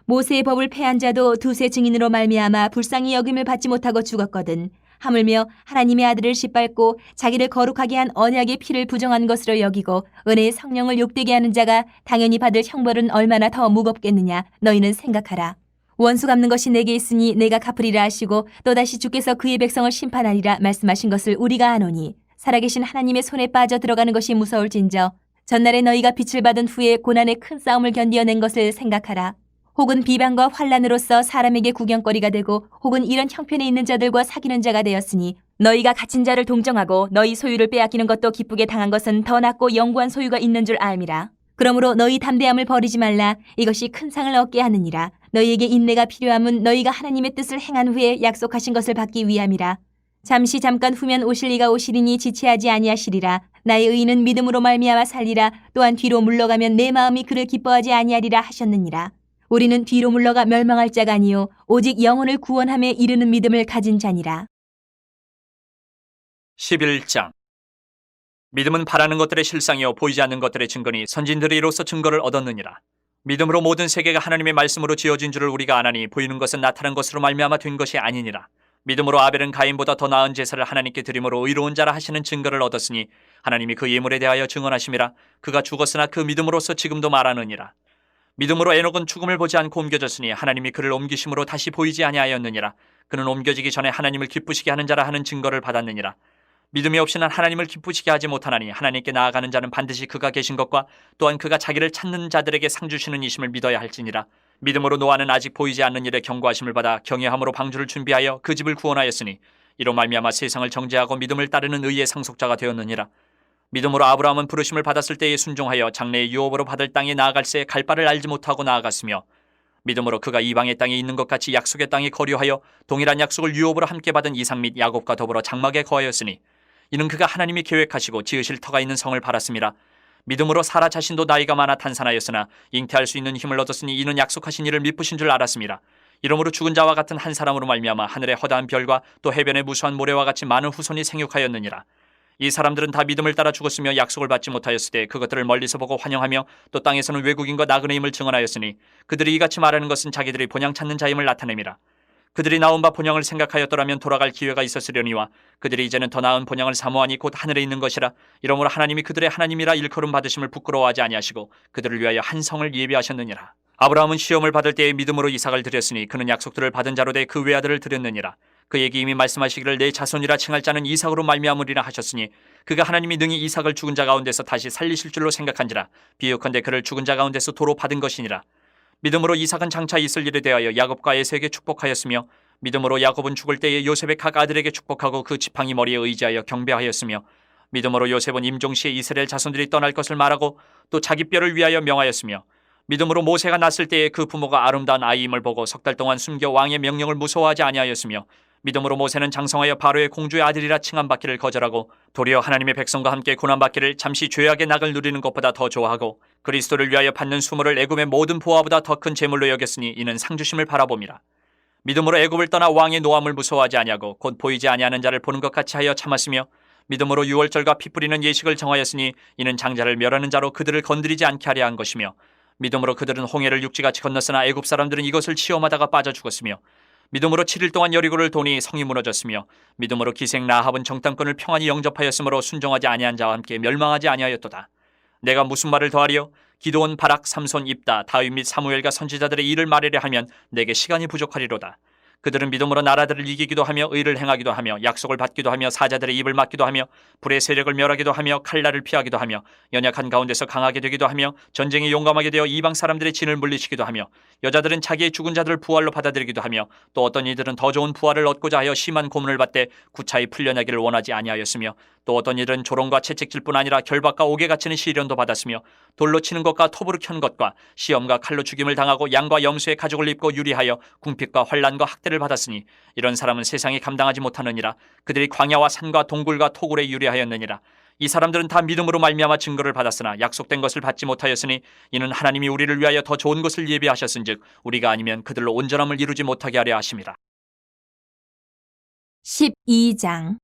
모세의 법을 패한 자도 두세 증인으로 말미암아 불쌍히 여김을 받지 못하고 죽었거든. 하물며 하나님의 아들을 짓밟고 자기를 거룩하게 한 언약의 피를 부정한 것으로 여기고 은혜의 성령을 욕되게 하는 자가 당연히 받을 형벌은 얼마나 더 무겁겠느냐 너희는 생각하라. 원수 갚는 것이 내게 있으니 내가 갚으리라 하시고 또다시 주께서 그의 백성을 심판하리라 말씀하신 것을 우리가 아노니 살아계신 하나님의 손에 빠져 들어가는 것이 무서울진저 전날에 너희가 빛을 받은 후에 고난의 큰 싸움을 견디어낸 것을 생각하라. 혹은 비방과 환란으로서 사람에게 구경거리가 되고 혹은 이런 형편에 있는 자들과 사귀는 자가 되었으니 너희가 갇힌 자를 동정하고 너희 소유를 빼앗기는 것도 기쁘게 당한 것은 더 낫고 영구한 소유가 있는 줄 알미라. 그러므로 너희 담대함을 버리지 말라. 이것이 큰 상을 얻게 하느니라. 너희에게 인내가 필요함은 너희가 하나님의 뜻을 행한 후에 약속하신 것을 받기 위함이라. 잠깐 후면 오실 이가 오시리니 지체하지 아니하시리라. 나의 의인은 믿음으로 말미암아 살리라. 또한 뒤로 물러가면 내 마음이 그를 기뻐하지 아니하리라 하셨느니라. 우리는 뒤로 물러가 멸망할 자가 아니요 오직 영혼을 구원함에 이르는 믿음을 가진 자니라. 11장. 믿음은 바라는 것들의 실상이요 보이지 않는 것들의 증거니 선진들이 이로써 증거를 얻었느니라. 믿음으로 모든 세계가 하나님의 말씀으로 지어진 줄을 우리가 아나니 보이는 것은 나타난 것으로 말미암아 된 것이 아니니라. 믿음으로 아벨은 가인보다 더 나은 제사를 하나님께 드림으로 의로운 자라 하시는 증거를 얻었으니 하나님이 그 예물에 대하여 증언하심이라. 그가 죽었으나 그 믿음으로서 지금도 말하느니라. 믿음으로 에녹은 죽음을 보지 않고 옮겨졌으니 하나님이 그를 옮기심으로 다시 보이지 아니하였느니라. 그는 옮겨지기 전에 하나님을 기쁘시게 하는 자라 하는 증거를 받았느니라. 믿음이 없이는 하나님을 기쁘시게 하지 못하나니 하나님께 나아가는 자는 반드시 그가 계신 것과 또한 그가 자기를 찾는 자들에게 상 주시는 이심을 믿어야 할지니라. 믿음으로 노아는 아직 보이지 않는 일에 경고하심을 받아 경외함으로 방주를 준비하여 그 집을 구원하였으니 이로 말미암아 세상을 정죄하고 믿음을 따르는 의의 상속자가 되었느니라. 믿음으로 아브라함은 부르심을 받았을 때에 순종하여 장래의 유업으로 받을 땅에 나아갈새 갈 바를 알지 못하고 나아갔으며 믿음으로 그가 이방의 땅에 있는 것 같이 약속의 땅에 거류하여 동일한 약속을 유업으로 함께 받은 이삭 및 야곱과 더불어 장막에 거하였으니 이는 그가 하나님이 계획하시고 지으실 터가 있는 성을 바랐음이라. 믿음으로 사라 자신도 나이가 많아 탄산하였으나 잉태할 수 있는 힘을 얻었으니 이는 약속하신 이를 미쁘신 줄 알았음이라. 이러므로 죽은 자와 같은 한 사람으로 말미암아 하늘의 허다한 별과 또 해변의 무수한 모래와 같이 많은 후손이 생육하였느니라. 이 사람들은 다 믿음을 따라 죽었으며 약속을 받지 못하였을 때 그것들을 멀리서 보고 환영하며 또 땅에서는 외국인과 나그네임을 증언하였으니 그들이 이같이 말하는 것은 자기들이 본향 찾는 자임을 나타냄이라. 그들이 나온 바 본향을 생각하였더라면 돌아갈 기회가 있었으려니와 그들이 이제는 더 나은 본향을 사모하니 곧 하늘에 있는 것이라. 이러므로 하나님이 그들의 하나님이라 일컬음 받으심을 부끄러워하지 아니하시고 그들을 위하여 한 성을 예비하셨느니라. 아브라함은 시험을 받을 때에 믿음으로 이삭을 드렸으니 그는 약속들을 받은 자로 돼 그 외아들을 드렸느니라. 그에게 이미 말씀하시기를 내 자손이라 칭할 자는 이삭으로 말미암으리라 하셨으니 그가 하나님이 능히 이삭을 죽은 자 가운데서 다시 살리실 줄로 생각한지라. 비유컨대 그를 죽은 자 가운데서 도로 받은 것이니라. 믿음으로 이삭은 장차 있을 일에 대하여 야곱과 에서에게 축복하였으며 믿음으로 야곱은 죽을 때에 요셉의 각 아들에게 축복하고 그 지팡이 머리에 의지하여 경배하였으며 믿음으로 요셉은 임종시에 이스라엘 자손들이 떠날 것을 말하고 또 자기 뼈를 위하여 명하였으며 믿음으로 모세가 났을 때에 그 부모가 아름다운 아이임을 보고 석 달 동안 숨겨 왕의 명령을 무서워하지 아니하였으며 믿음으로 모세는 장성하여 바로의 공주의 아들이라 칭함받기를 거절하고 도리어 하나님의 백성과 함께 고난받기를 잠시 죄악의 낙을 누리는 것보다 더 좋아하고 그리스도를 위하여 받는 수모를 애굽의 모든 보화보다 더 큰 재물로 여겼으니 이는 상주심을 바라봄이라. 믿음으로 애굽을 떠나 왕의 노함을 무서워하지 아니하고 곧 보이지 아니하는 자를 보는 것 같이 하여 참았으며 믿음으로 유월절과 피 뿌리는 예식을 정하였으니 이는 장자를 멸하는 자로 그들을 건드리지 않게 하려 한 것이며 믿음으로 그들은 홍해를 육지같이 건넜으나 애굽 사람들은 이것을 시험하다가 빠져 죽었으며 믿음으로 7일 동안 여리고를 도니 성이 무너졌으며 믿음으로 기생 라합은 정탐꾼을 평안히 영접하였으므로 순종하지 아니한 자와 함께 멸망하지 아니하였도다. 내가 무슨 말을 더하리요? 기드온, 바락, 삼손, 입다, 다윗 및 사무엘과 선지자들의 일을 말하려 하면 내게 시간이 부족하리로다. 그들은 믿음으로 나라들을 이기기도 하며 의를 행하기도 하며 약속을 받기도 하며 사자들의 입을 막기도 하며 불의 세력을 멸하기도 하며 칼날을 피하기도 하며 연약한 가운데서 강하게 되기도 하며 전쟁에 용감하게 되어 이방 사람들의 진을 물리치기도 하며 여자들은 자기의 죽은 자들을 부활로 받아들이기도 하며 또 어떤 이들은 더 좋은 부활을 얻고자 하여 심한 고문을 받되 구차히 풀려나기를 원하지 아니하였으며 또 어떤 이들은 조롱과 채찍질뿐 아니라 결박과 옥에 갇히는 시련도 받았으며 돌로 치는 것과 톱으로 켠 것과 시험과 칼로 죽임을 당하고 양과 염소의 가죽을 입고 유리하여 궁핍과 환난과 학대를 받았으니 이런 사람은 세상이 감당하지 못하느니라. 그들이 광야와 산과 동굴과 토굴에 유리하였느니라. 이 사람들은 다 믿음으로 말미암아 증거를 받았으나 약속된 것을 받지 못하였으니 이는 하나님이 우리를 위하여 더 좋은 것을 예비하셨은즉 우리가 아니면 그들로 온전함을 이루지 못하게 하려 하심이라. 12장.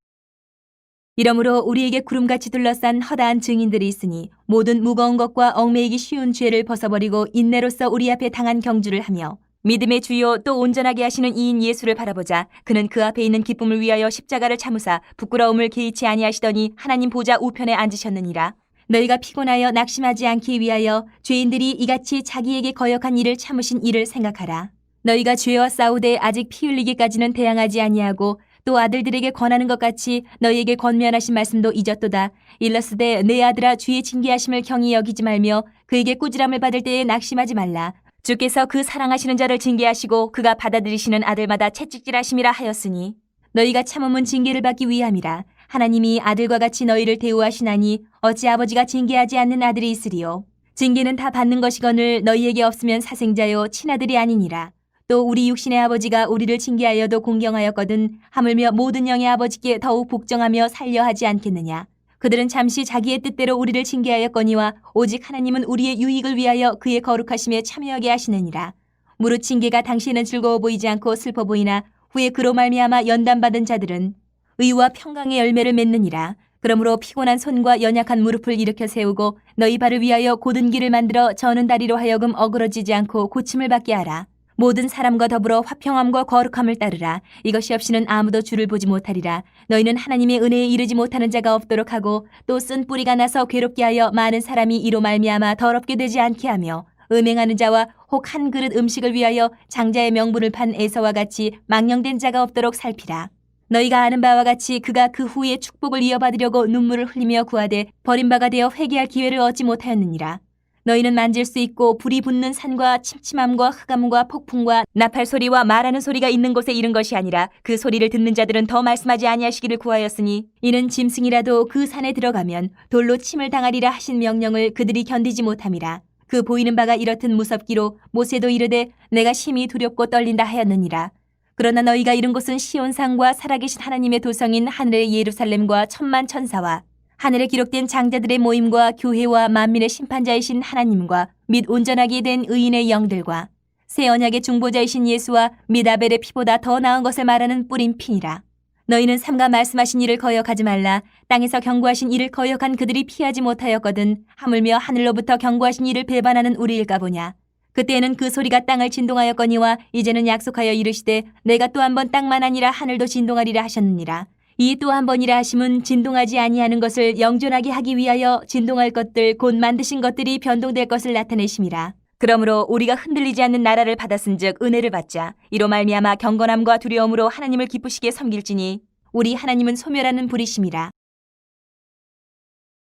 이러므로 우리에게 구름같이 둘러싼 허다한 증인들이 있으니 모든 무거운 것과 얽매이기 쉬운 죄를 벗어버리고 인내로써 우리 앞에 당한 경주를 하며 믿음의 주요 또 온전하게 하시는 이인 예수를 바라보자. 그는 그 앞에 있는 기쁨을 위하여 십자가를 참으사 부끄러움을 개의치 아니하시더니 하나님 보좌 우편에 앉으셨느니라. 너희가 피곤하여 낙심하지 않기 위하여 죄인들이 이같이 자기에게 거역한 일을 참으신 이를 생각하라. 너희가 죄와 싸우되 아직 피 흘리기까지는 대항하지 아니하고 또 아들들에게 권하는 것 같이 너희에게 권면하신 말씀도 잊었도다. 일러스되 내 아들아 주의 징계하심을 경히 여기지 말며 그에게 꾸지람을 받을 때에 낙심하지 말라. 주께서 그 사랑하시는 자를 징계하시고 그가 받아들이시는 아들마다 채찍질하심이라 하였으니 너희가 참음은 징계를 받기 위함이라. 하나님이 아들과 같이 너희를 대우하시나니 어찌 아버지가 징계하지 않는 아들이 있으리요. 징계는 다 받는 것이거늘 너희에게 없으면 사생자요 친아들이 아니니라. 또 우리 육신의 아버지가 우리를 징계하여도 공경하였거든 하물며 모든 영의 아버지께 더욱 복종하며 살려 하지 않겠느냐. 그들은 잠시 자기의 뜻대로 우리를 징계하였거니와 오직 하나님은 우리의 유익을 위하여 그의 거룩하심에 참여하게 하시느니라. 무릇 징계가 당시에는 즐거워 보이지 않고 슬퍼 보이나 후에 그로 말미암아 연단받은 자들은 의와 평강의 열매를 맺느니라. 그러므로 피곤한 손과 연약한 무릎을 일으켜 세우고 너희 발을 위하여 곧은 길을 만들어 저는 다리로 하여금 어그러지지 않고 고침을 받게 하라. 모든 사람과 더불어 화평함과 거룩함을 따르라. 이것이 없이는 아무도 주를 보지 못하리라. 너희는 하나님의 은혜에 이르지 못하는 자가 없도록 하고 또 쓴 뿌리가 나서 괴롭게 하여 많은 사람이 이로 말미암아 더럽게 되지 않게 하며 음행하는 자와 혹 한 그릇 음식을 위하여 장자의 명분을 판 에서와 같이 망령된 자가 없도록 살피라. 너희가 아는 바와 같이 그가 그 후에 축복을 이어받으려고 눈물을 흘리며 구하되 버림바가 되어 회개할 기회를 얻지 못하였느니라. 너희는 만질 수 있고 불이 붙는 산과 침침함과 흑암과 폭풍과 나팔 소리와 말하는 소리가 있는 곳에 이른 것이 아니라 그 소리를 듣는 자들은 더 말씀하지 아니하시기를 구하였으니 이는 짐승이라도 그 산에 들어가면 돌로 침을 당하리라 하신 명령을 그들이 견디지 못함이라. 그 보이는 바가 이렇듯 무섭기로 모세도 이르되 내가 심히 두렵고 떨린다 하였느니라. 그러나 너희가 이른 곳은 시온산과 살아계신 하나님의 도성인 하늘의 예루살렘과 천만 천사와 하늘에 기록된 장자들의 모임과 교회와 만민의 심판자이신 하나님과 및 온전하게 된 의인의 영들과 새 언약의 중보자이신 예수와 및 아벨의 피보다 더 나은 것을 말하는 뿌린 피니라. 너희는 삼가 말씀하신 이를 거역하지 말라. 땅에서 경고하신 이를 거역한 그들이 피하지 못하였거든 하물며 하늘로부터 경고하신 이를 배반하는 우리일까 보냐. 그때에는 그 소리가 땅을 진동하였거니와 이제는 약속하여 이르시되 내가 또 한 번 땅만 아니라 하늘도 진동하리라 하셨느니라. 이 또 한 번이라 하심은 진동하지 아니하는 것을 영존하게 하기 위하여 진동할 것들 곧 만드신 것들이 변동될 것을 나타내심이라. 그러므로 우리가 흔들리지 않는 나라를 받았은즉 은혜를 받자. 이로 말미암아 경건함과 두려움으로 하나님을 기쁘시게 섬길지니 우리 하나님은 소멸하는 불이심이라.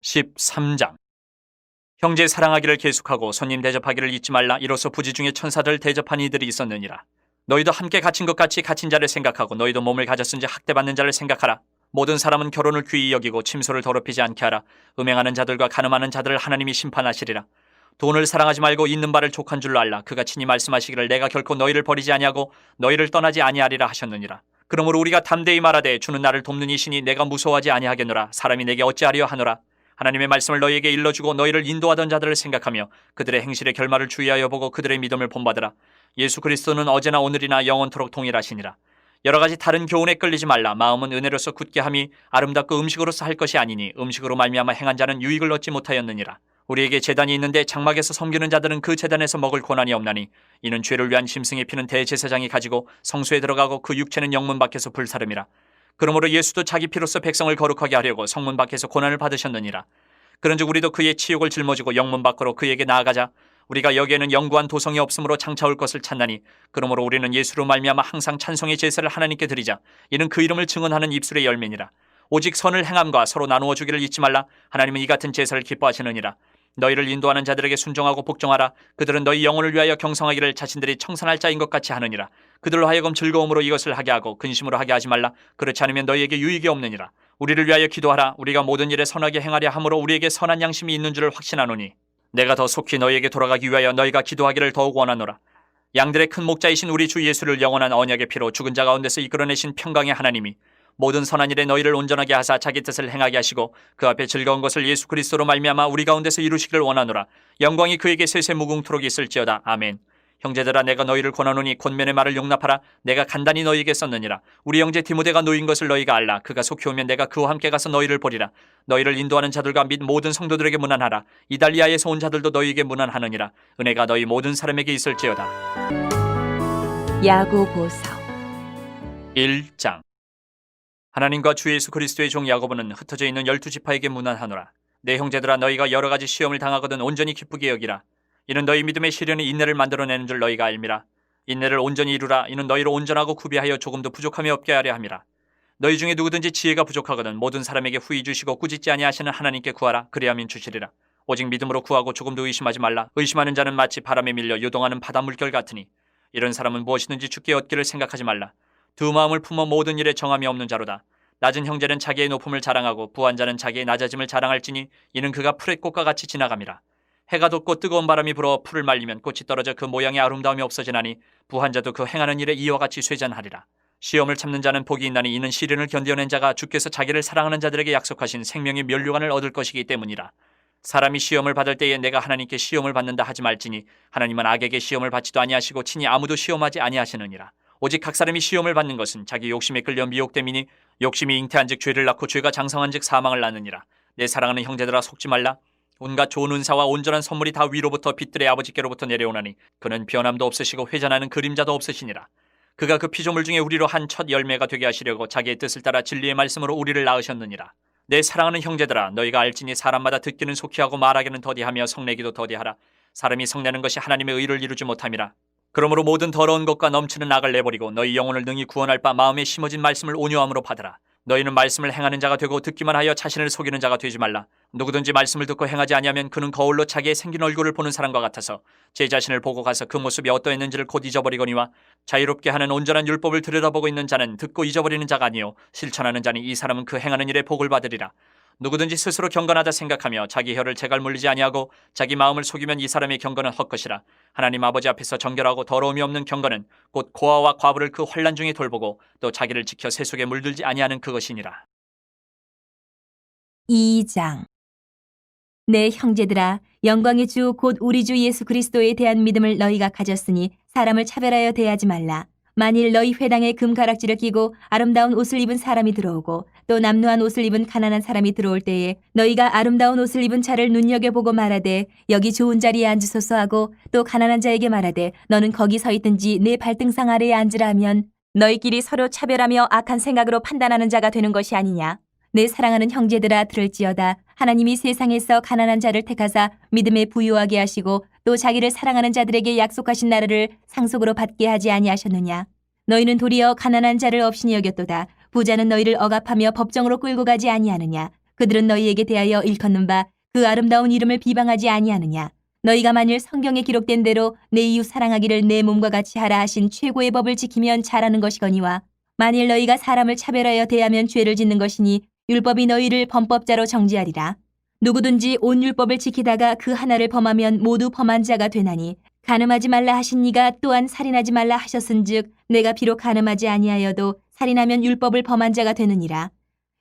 13장. 형제 사랑하기를 계속하고 손님 대접하기를 잊지 말라. 이로써 부지 중에 천사들 대접한 이들이 있었느니라. 너희도 함께 갇힌 것 같이 갇힌 자를 생각하고 너희도 몸을 가졌은지 학대받는 자를 생각하라. 모든 사람은 결혼을 귀히 여기고 침소를 더럽히지 않게 하라. 음행하는 자들과 간음하는 자들을 하나님이 심판하시리라. 돈을 사랑하지 말고 있는 바를 족한 줄로 알라. 그가 친히 말씀하시기를 내가 결코 너희를 버리지 아니하고 너희를 떠나지 아니하리라 하셨느니라. 그러므로 우리가 담대히 말하되 주는 나를 돕는 이시니 내가 무서워하지 아니하겠노라. 사람이 내게 어찌하리요 하노라. 하나님의 말씀을 너희에게 일러주고 너희를 인도하던 자들을 생각하며 그들의 행실의 결말을 주의하여 보고 그들의 믿음을 본받으라. 예수 그리스도는 어제나 오늘이나 영원토록 동일하시니라. 여러 가지 다른 교훈에 끌리지 말라. 마음은 은혜로서 굳게 함이 아름답고 음식으로서 할 것이 아니니 음식으로 말미암아 행한 자는 유익을 얻지 못하였느니라. 우리에게 제단이 있는데 장막에서 섬기는 자들은 그 제단에서 먹을 고난이 없나니 이는 죄를 위한 짐승의 피는 대제사장이 가지고 성소에 들어가고 그 육체는 영문 밖에서 불사름이라. 그러므로 예수도 자기 피로써 백성을 거룩하게 하려고 성문 밖에서 고난을 받으셨느니라. 그런즉 우리도 그의 치욕을 짊어지고 영문 밖으로 그에게 나아가자. 우리가 여기에는 영구한 도성이 없으므로 장차올 것을 찾나니 그러므로 우리는 예수로 말미암아 항상 찬송의 제사를 하나님께 드리자. 이는 그 이름을 증언하는 입술의 열매니라. 오직 선을 행함과 서로 나누어 주기를 잊지 말라. 하나님은 이 같은 제사를 기뻐하시느니라. 너희를 인도하는 자들에게 순종하고 복종하라. 그들은 너희 영혼을 위하여 경성하기를 자신들이 청산할 자인 것 같이 하느니라. 그들로 하여금 즐거움으로 이것을 하게 하고 근심으로 하게 하지 말라. 그렇지 않으면 너희에게 유익이 없느니라. 우리를 위하여 기도하라. 우리가 모든 일에 선하게 행하려 함으로 우리에게 선한 양심이 있는 줄을 확신하노니 내가 더 속히 너희에게 돌아가기 위하여 너희가 기도하기를 더욱 원하노라. 양들의 큰 목자이신 우리 주 예수를 영원한 언약의 피로 죽은 자 가운데서 이끌어내신 평강의 하나님이 모든 선한 일에 너희를 온전하게 하사 자기 뜻을 행하게 하시고 그 앞에 즐거운 것을 예수 그리스도로 말미암아 우리 가운데서 이루시기를 원하노라. 영광이 그에게 세세 무궁토록 있을지어다. 아멘. 형제들아, 내가 너희를 권하노니 권면의 말을 용납하라. 내가 간단히 너희에게 썼느니라. 우리 형제 디모데가 놓인 것을 너희가 알라. 그가 속히 오면 내가 그와 함께 가서 너희를 보리라. 너희를 인도하는 자들과 및 모든 성도들에게 문안하라. 이달리아에서 온 자들도 너희에게 문안하느니라. 은혜가 너희 모든 사람에게 있을지어다. 야고보서 1장. 하나님과 주 예수 그리스도의 종 야고보는 흩어져 있는 12지파에게 문안하노라. 내 형제들아, 너희가 여러 가지 시험을 당하거든 온전히 기쁘게 여기라. 이는 너희 믿음의 시련이 인내를 만들어내는 줄 너희가 알미라. 인내를 온전히 이루라. 이는 너희를 온전하고 구비하여 조금도 부족함이 없게 하려 함이라. 너희 중에 누구든지 지혜가 부족하거든 모든 사람에게 후히 주시고 꾸짖지 아니하시는 하나님께 구하라. 그리하면 주시리라. 오직 믿음으로 구하고 조금도 의심하지 말라. 의심하는 자는 마치 바람에 밀려 요동하는 바다 물결 같으니 이런 사람은 무엇이든지 주께 얻기를 생각하지 말라. 두 마음을 품어 모든 일에 정함이 없는 자로다. 낮은 형제는 자기의 높음을 자랑하고 부한 자는 자기의 낮아짐을 자랑할지니 이는 그가 풀의 꽃과 같이 지나감이라. 해가 돋고 뜨거운 바람이 불어 풀을 말리면 꽃이 떨어져 그 모양의 아름다움이 없어지나니 부한 자도 그 행하는 일에 이와 같이 쇠잔하리라. 시험을 참는 자는 복이 있나니 이는 시련을 견뎌낸 자가 주께서 자기를 사랑하는 자들에게 약속하신 생명의 면류관을 얻을 것이기 때문이라. 사람이 시험을 받을 때에 내가 하나님께 시험을 받는다 하지 말지니 하나님은 악에게 시험을 받지도 아니하시고 친히 아무도 시험하지 아니하시느니라. 오직 각 사람이 시험을 받는 것은 자기 욕심에 끌려 미혹됨이니 욕심이 잉태한즉 죄를 낳고 죄가 장성한즉 사망을 낳느니라. 내 사랑하는 형제들아, 속지 말라. 온갖 좋은 은사와 온전한 선물이 다 위로부터 빛들의 아버지께로부터 내려오나니 그는 변함도 없으시고 회전하는 그림자도 없으시니라. 그가 그 피조물 중에 우리로 한 첫 열매가 되게 하시려고 자기의 뜻을 따라 진리의 말씀으로 우리를 낳으셨느니라. 내 사랑하는 형제들아, 너희가 알지니 사람마다 듣기는 속히 하고 말하기는 더디하며 성내기도 더디하라. 사람이 성내는 것이 하나님의 의를 이루지 못함이라. 그러므로 모든 더러운 것과 넘치는 악을 내버리고 너희 영혼을 능히 구원할 바 마음에 심어진 말씀을 온유함으로 받으라. 너희는 말씀을 행하는 자가 되고 듣기만 하여 자신을 속이는 자가 되지 말라. 누구든지 말씀을 듣고 행하지 아니하면 그는 거울로 자기의 생긴 얼굴을 보는 사람과 같아서 제 자신을 보고 가서 그 모습이 어떠했는지를 곧 잊어버리거니와 자유롭게 하는 온전한 율법을 들여다보고 있는 자는 듣고 잊어버리는 자가 아니요 실천하는 자니 이 사람은 그 행하는 일에 복을 받으리라. 누구든지 스스로 경건하다 생각하며 자기 혀를 재갈 물리지 아니하고 자기 마음을 속이면 이 사람의 경건은 헛것이라. 하나님 아버지 앞에서 정결하고 더러움이 없는 경건은 곧 고아와 과부를 그 환난 중에 돌보고 또 자기를 지켜 세속에 물들지 아니하는 그것이니라. 2장. 내 형제들아, 영광의 주 곧 우리 주 예수 그리스도에 대한 믿음을 너희가 가졌으니 사람을 차별하여 대하지 말라. 만일 너희 회당에 금가락지를 끼고 아름다운 옷을 입은 사람이 들어오고 또 남루한 옷을 입은 가난한 사람이 들어올 때에 너희가 아름다운 옷을 입은 자를 눈여겨보고 말하되 여기 좋은 자리에 앉으소서 하고 또 가난한 자에게 말하되 너는 거기 서 있든지 내 발등상 아래에 앉으라 하면 너희끼리 서로 차별하며 악한 생각으로 판단하는 자가 되는 것이 아니냐. 내 사랑하는 형제들아, 들을지어다. 하나님이 세상에서 가난한 자를 택하사 믿음에 부유하게 하시고 또 자기를 사랑하는 자들에게 약속하신 나라를 상속으로 받게 하지 아니하셨느냐. 너희는 도리어 가난한 자를 업신이 여겼도다. 부자는 너희를 억압하며 법정으로 끌고 가지 아니하느냐. 그들은 너희에게 대하여 일컫는 바 그 아름다운 이름을 비방하지 아니하느냐. 너희가 만일 성경에 기록된 대로 내 이웃 사랑하기를 내 몸과 같이 하라 하신 최고의 법을 지키면 잘하는 것이거니와 만일 너희가 사람을 차별하여 대하면 죄를 짓는 것이니 율법이 너희를 범법자로 정죄하리라. 누구든지 온 율법을 지키다가 그 하나를 범하면 모두 범한 자가 되나니 간음하지 말라 하신 이가 또한 살인하지 말라 하셨은즉 내가 비록 간음하지 아니하여도 살인하면 율법을 범한 자가 되느니라.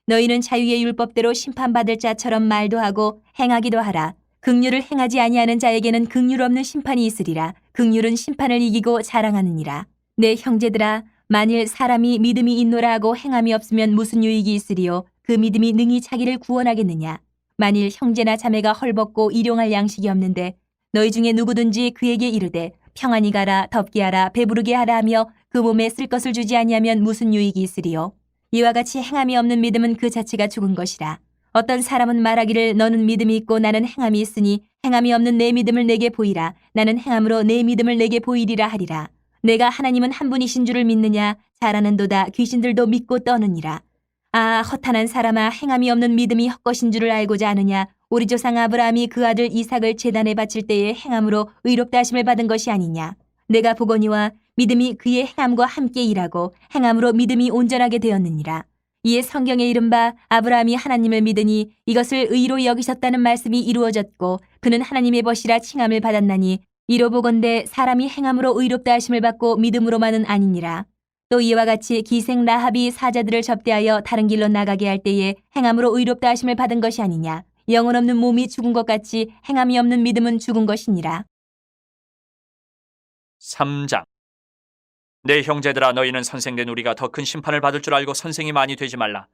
너희는 자유의 율법대로 심판받을 자처럼 말도 하고 행하기도 하라. 긍휼을 행하지 아니하는 자에게는 긍휼 없는 심판이 있으리라. 긍휼은 심판을 이기고 자랑하느니라. 내 형제들아, 만일 사람이 믿음이 있노라 하고 행함이 없으면 무슨 유익이 있으리요. 그 믿음이 능히 자기를 구원하겠느냐. 만일 형제나 자매가 헐벗고 일용할 양식이 없는데 너희 중에 누구든지 그에게 이르되 평안히 가라, 덥게 하라, 배부르게 하라 하며 그 몸에 쓸 것을 주지 아니하면 무슨 유익이 있으리요. 이와 같이 행함이 없는 믿음은 그 자체가 죽은 것이라. 어떤 사람은 말하기를 너는 믿음이 있고 나는 행함이 있으니 행함이 없는 내 믿음을 내게 보이라. 나는 행함으로 내 믿음을 내게 보이리라 하리라. 내가 하나님은 한 분이신 줄을 믿느냐? 잘하는도다. 귀신들도 믿고 떠느니라. 아, 허탄한 사람아, 행함이 없는 믿음이 헛것인 줄을 알고자 하느냐? 우리 조상 아브라함이 그 아들 이삭을 제단에 바칠 때에 행함으로 의롭다 하심을 받은 것이 아니냐? 내가 보거니와 믿음이 그의 행함과 함께 일하고 행함으로 믿음이 온전하게 되었느니라. 이에 성경에 이른 바 아브라함이 하나님을 믿으니 이것을 의로 여기셨다는 말씀이 이루어졌고 그는 하나님의 벗이라 칭함을 받았나니 이로 보건대 사람이 행함으로 의롭다 하심을 받고 믿음으로만은 아니니라. 또 이와 같이 기생 라합이 사자들을 접대하여 다른 길로 나가게 할 때에 행함으로 의롭다 하심을 받은 것이 아니냐. 영혼 없는 몸이 죽은 것 같이 행함이 없는 믿음은 죽은 것이니라. 3장. 내 형제들아, 너희는 선생된 우리가 더 큰 심판을 받을 줄 알고 선생이 많이 되지 말라.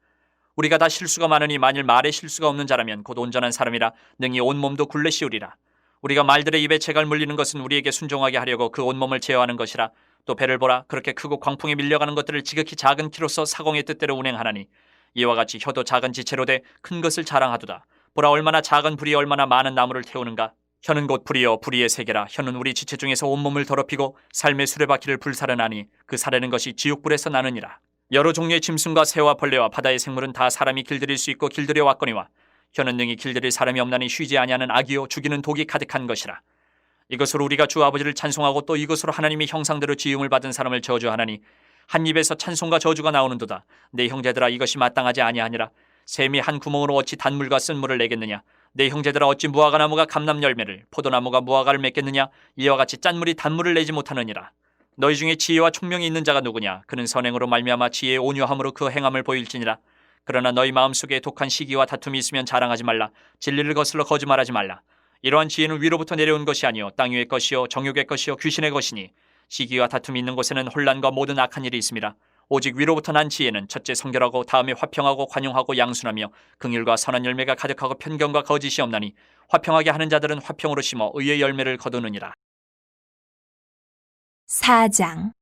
우리가 다 실수가 많으니 만일 말에 실수가 없는 자라면 곧 온전한 사람이라 능히 온 몸도 굴레 씌우리라. 우리가 말들의 입에 재갈 물리는 것은 우리에게 순종하게 하려고 그 온몸을 제어하는 것이라. 또 배를 보라, 그렇게 크고 광풍에 밀려가는 것들을 지극히 작은 키로서 사공의 뜻대로 운행하나니 이와 같이 혀도 작은 지체로 돼 큰 것을 자랑하도다. 보라, 얼마나 작은 불이 얼마나 많은 나무를 태우는가. 혀는 곧 불이요 불의의 세계라. 혀는 우리 지체 중에서 온몸을 더럽히고 삶의 수레바퀴를 불사르나니 그 사르는 것이 지옥불에서 나느니라. 여러 종류의 짐승과 새와 벌레와 바다의 생물은 다 사람이 길들일 수 있고 길들여 왔거니와 혀는 능히 길들일 사람이 없나니 쉬지 아니하는 악이요 죽이는 독이 가득한 것이라. 이것으로 우리가 주 아버지를 찬송하고 또 이것으로 하나님의 형상대로 지음을 받은 사람을 저주하나니 한 입에서 찬송과 저주가 나오는도다. 내 형제들아, 이것이 마땅하지 아니하니라. 샘이 한 구멍으로 어찌 단물과 쓴물을 내겠느냐. 내 형제들아, 어찌 무화과 나무가 감람 열매를 포도나무가 무화과를 맺겠느냐. 이와 같이 짠물이 단물을 내지 못하느니라. 너희 중에 지혜와 총명이 있는 자가 누구냐. 그는 선행으로 말미암아 지혜의 온유함으로 그 행함을 보일지니라. 그러나 너희 마음속에 독한 시기와 다툼이 있으면 자랑하지 말라. 진리를 거슬러 거짓말하지 말라. 이러한 지혜는 위로부터 내려온 것이 아니요 땅 위의 것이요 정욕의 것이요 귀신의 것이니 시기와 다툼이 있는 곳에는 혼란과 모든 악한 일이 있음이라. 오직 위로부터 난 지혜는 첫째 성결하고 다음에 화평하고 관용하고 양순하며 긍휼과 선한 열매가 가득하고 편견과 거짓이 없나니 화평하게 하는 자들은 화평으로 심어 의의 열매를 거두느니라. 4장.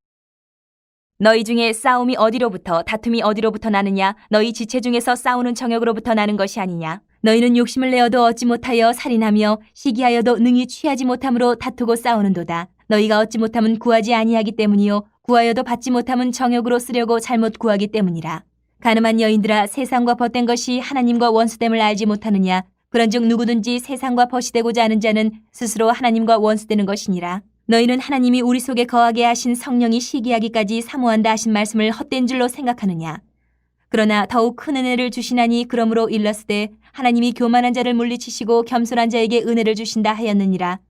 너희 중에 싸움이 어디로부터 다툼이 어디로부터 나느냐. 너희 지체 중에서 싸우는 정욕으로부터 나는 것이 아니냐. 너희는 욕심을 내어도 얻지 못하여 살인하며 시기하여도 능히 취하지 못함으로 다투고 싸우는도다. 너희가 얻지 못함은 구하지 아니하기 때문이요 구하여도 받지 못함은 정욕으로 쓰려고 잘못 구하기 때문이라. 가늠한 여인들아, 세상과 벗된 것이 하나님과 원수됨을 알지 못하느냐. 그런즉 누구든지 세상과 벗이 되고자 하는 자는 스스로 하나님과 원수되는 것이니라. 너희는 하나님이 우리 속에 거하게 하신 성령이 시기하기까지 사모한다 하신 말씀을 헛된 줄로 생각하느냐. 그러나 더욱 큰 은혜를 주시나니 그러므로 일렀으되 하나님이 교만한 자를 물리치시고 겸손한 자에게 은혜를 주신다 하였느니라.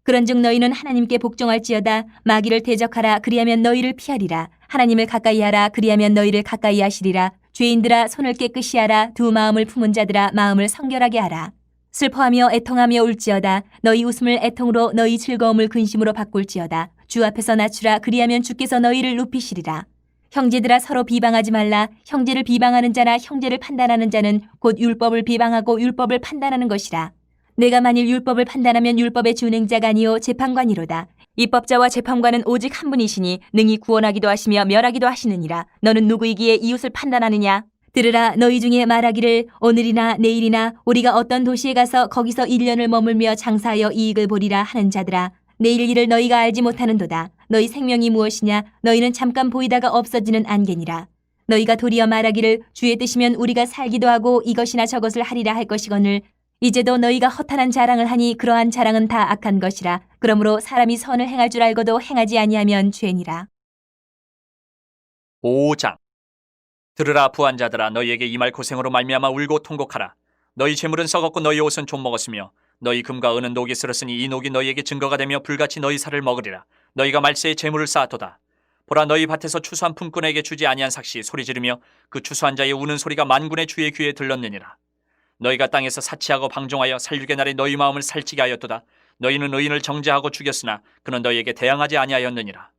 그런즉 너희는 하나님께 복종할지어다. 마귀를 대적하라. 그리하면 너희를 피하리라. 하나님을 가까이 하라. 그리하면 너희를 가까이 하시리라. 죄인들아, 손을 깨끗이 하라. 두 마음을 품은 자들아, 마음을 성결하게 하라. 슬퍼하며 애통하며 울지어다. 너희 웃음을 애통으로 너희 즐거움을 근심으로 바꿀지어다. 주 앞에서 낮추라. 그리하면 주께서 너희를 높이시리라. 형제들아, 서로 비방하지 말라. 형제를 비방하는 자나 형제를 판단하는 자는 곧 율법을 비방하고 율법을 판단하는 것이라. 내가 만일 율법을 판단하면 율법의 준행자가 아니요 재판관이로다. 입법자와 재판관은 오직 한 분이시니 능히 구원하기도 하시며 멸하기도 하시느니라. 너는 누구이기에 이웃을 판단하느냐? 들으라. 너희 중에 말하기를 오늘이나 내일이나 우리가 어떤 도시에 가서 거기서 1년을 머물며 장사하여 이익을 보리라 하는 자들아, 내일 일을 너희가 알지 못하는도다. 너희 생명이 무엇이냐? 너희는 잠깐 보이다가 없어지는 안개니라. 너희가 도리어 말하기를 주의 뜻이면 우리가 살기도 하고 이것이나 저것을 하리라 할 것이거늘 이제도 너희가 허탄한 자랑을 하니 그러한 자랑은 다 악한 것이라. 그러므로 사람이 선을 행할 줄 알고도 행하지 아니하면 죄니라. 5장. 들으라, 부한자들아, 너희에게 이 말 고생으로 말미암아 울고 통곡하라. 너희 재물은 썩었고 너희 옷은 좀 먹었으며 너희 금과 은은 녹이 슬었으니 이 녹이 너희에게 증거가 되며 불같이 너희 살을 먹으리라. 너희가 말세에 재물을 쌓았도다. 보라, 너희 밭에서 추수한 품꾼에게 주지 아니한 삭시 소리 지르며 그 추수한 자의 우는 소리가 만군의 주의 귀에 들렀느니라. 너희가 땅에서 사치하고 방종하여 살육의 날에 너희 마음을 살찌게 하였도다. 너희는 의인을 정죄하고 죽였으나 그는 너희에게 대항하지 아니하였느니라.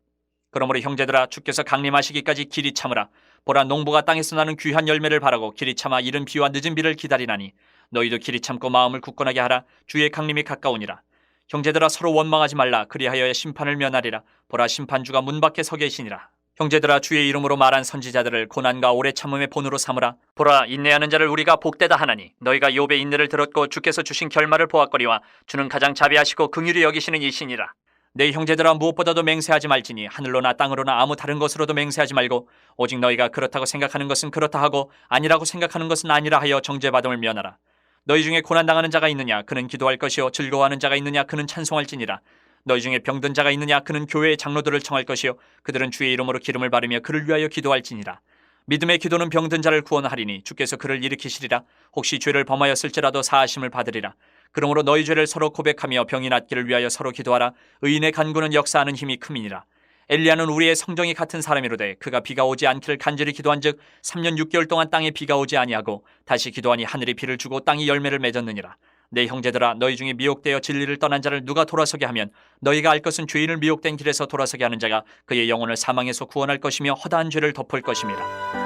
그러므로 형제들아, 주께서 강림하시기까지 길이 참으라. 보라, 농부가 땅에서 나는 귀한 열매를 바라고 길이 참아 이른 비와 늦은 비를 기다리나니 너희도 길이 참고 마음을 굳건하게 하라. 주의 강림이 가까우니라. 형제들아 서로 원망하지 말라. 그리하여 심판을 면하리라. 보라 심판주가 문 밖에 서 계시니라. 형제들아 주의 이름으로 말한 선지자들을 고난과 오래 참음의 본으로 삼으라. 보라 인내하는 자를 우리가 복되다 하나니 너희가 욥의 인내를 들었고 주께서 주신 결말을 보았거니와 주는 가장 자비하시고 긍휼히 여기시는 이시니라. 내 형제들아 무엇보다도 맹세하지 말지니 하늘로나 땅으로나 아무 다른 것으로도 맹세하지 말고 오직 너희가 그렇다고 생각하는 것은 그렇다 하고 아니라고 생각하는 것은 아니라 하여 정죄받음을 면하라. 너희 중에 고난당하는 자가 있느냐 그는 기도할 것이요 즐거워하는 자가 있느냐 그는 찬송할지니라. 너희 중에 병든 자가 있느냐 그는 교회의 장로들을 청할 것이요 그들은 주의 이름으로 기름을 바르며 그를 위하여 기도할지니라. 믿음의 기도는 병든 자를 구원하리니 주께서 그를 일으키시리라. 혹시 죄를 범하였을지라도 사하심을 받으리라. 그러므로 너희 죄를 서로 고백하며 병이 낫기를 위하여 서로 기도하라. 의인의 간구는 역사하는 힘이 큼이니라. 엘리야는 우리의 성정이 같은 사람이로되 그가 비가 오지 않기를 간절히 기도한즉 3년 6개월 동안 땅에 비가 오지 아니하고 다시 기도하니 하늘이 비를 주고 땅이 열매를 맺었느니라. 내 형제들아 너희 중에 미혹되어 진리를 떠난 자를 누가 돌아서게 하면 너희가 알 것은 죄인을 미혹된 길에서 돌아서게 하는 자가 그의 영혼을 사망에서 구원할 것이며 허다한 죄를 덮을 것임이라.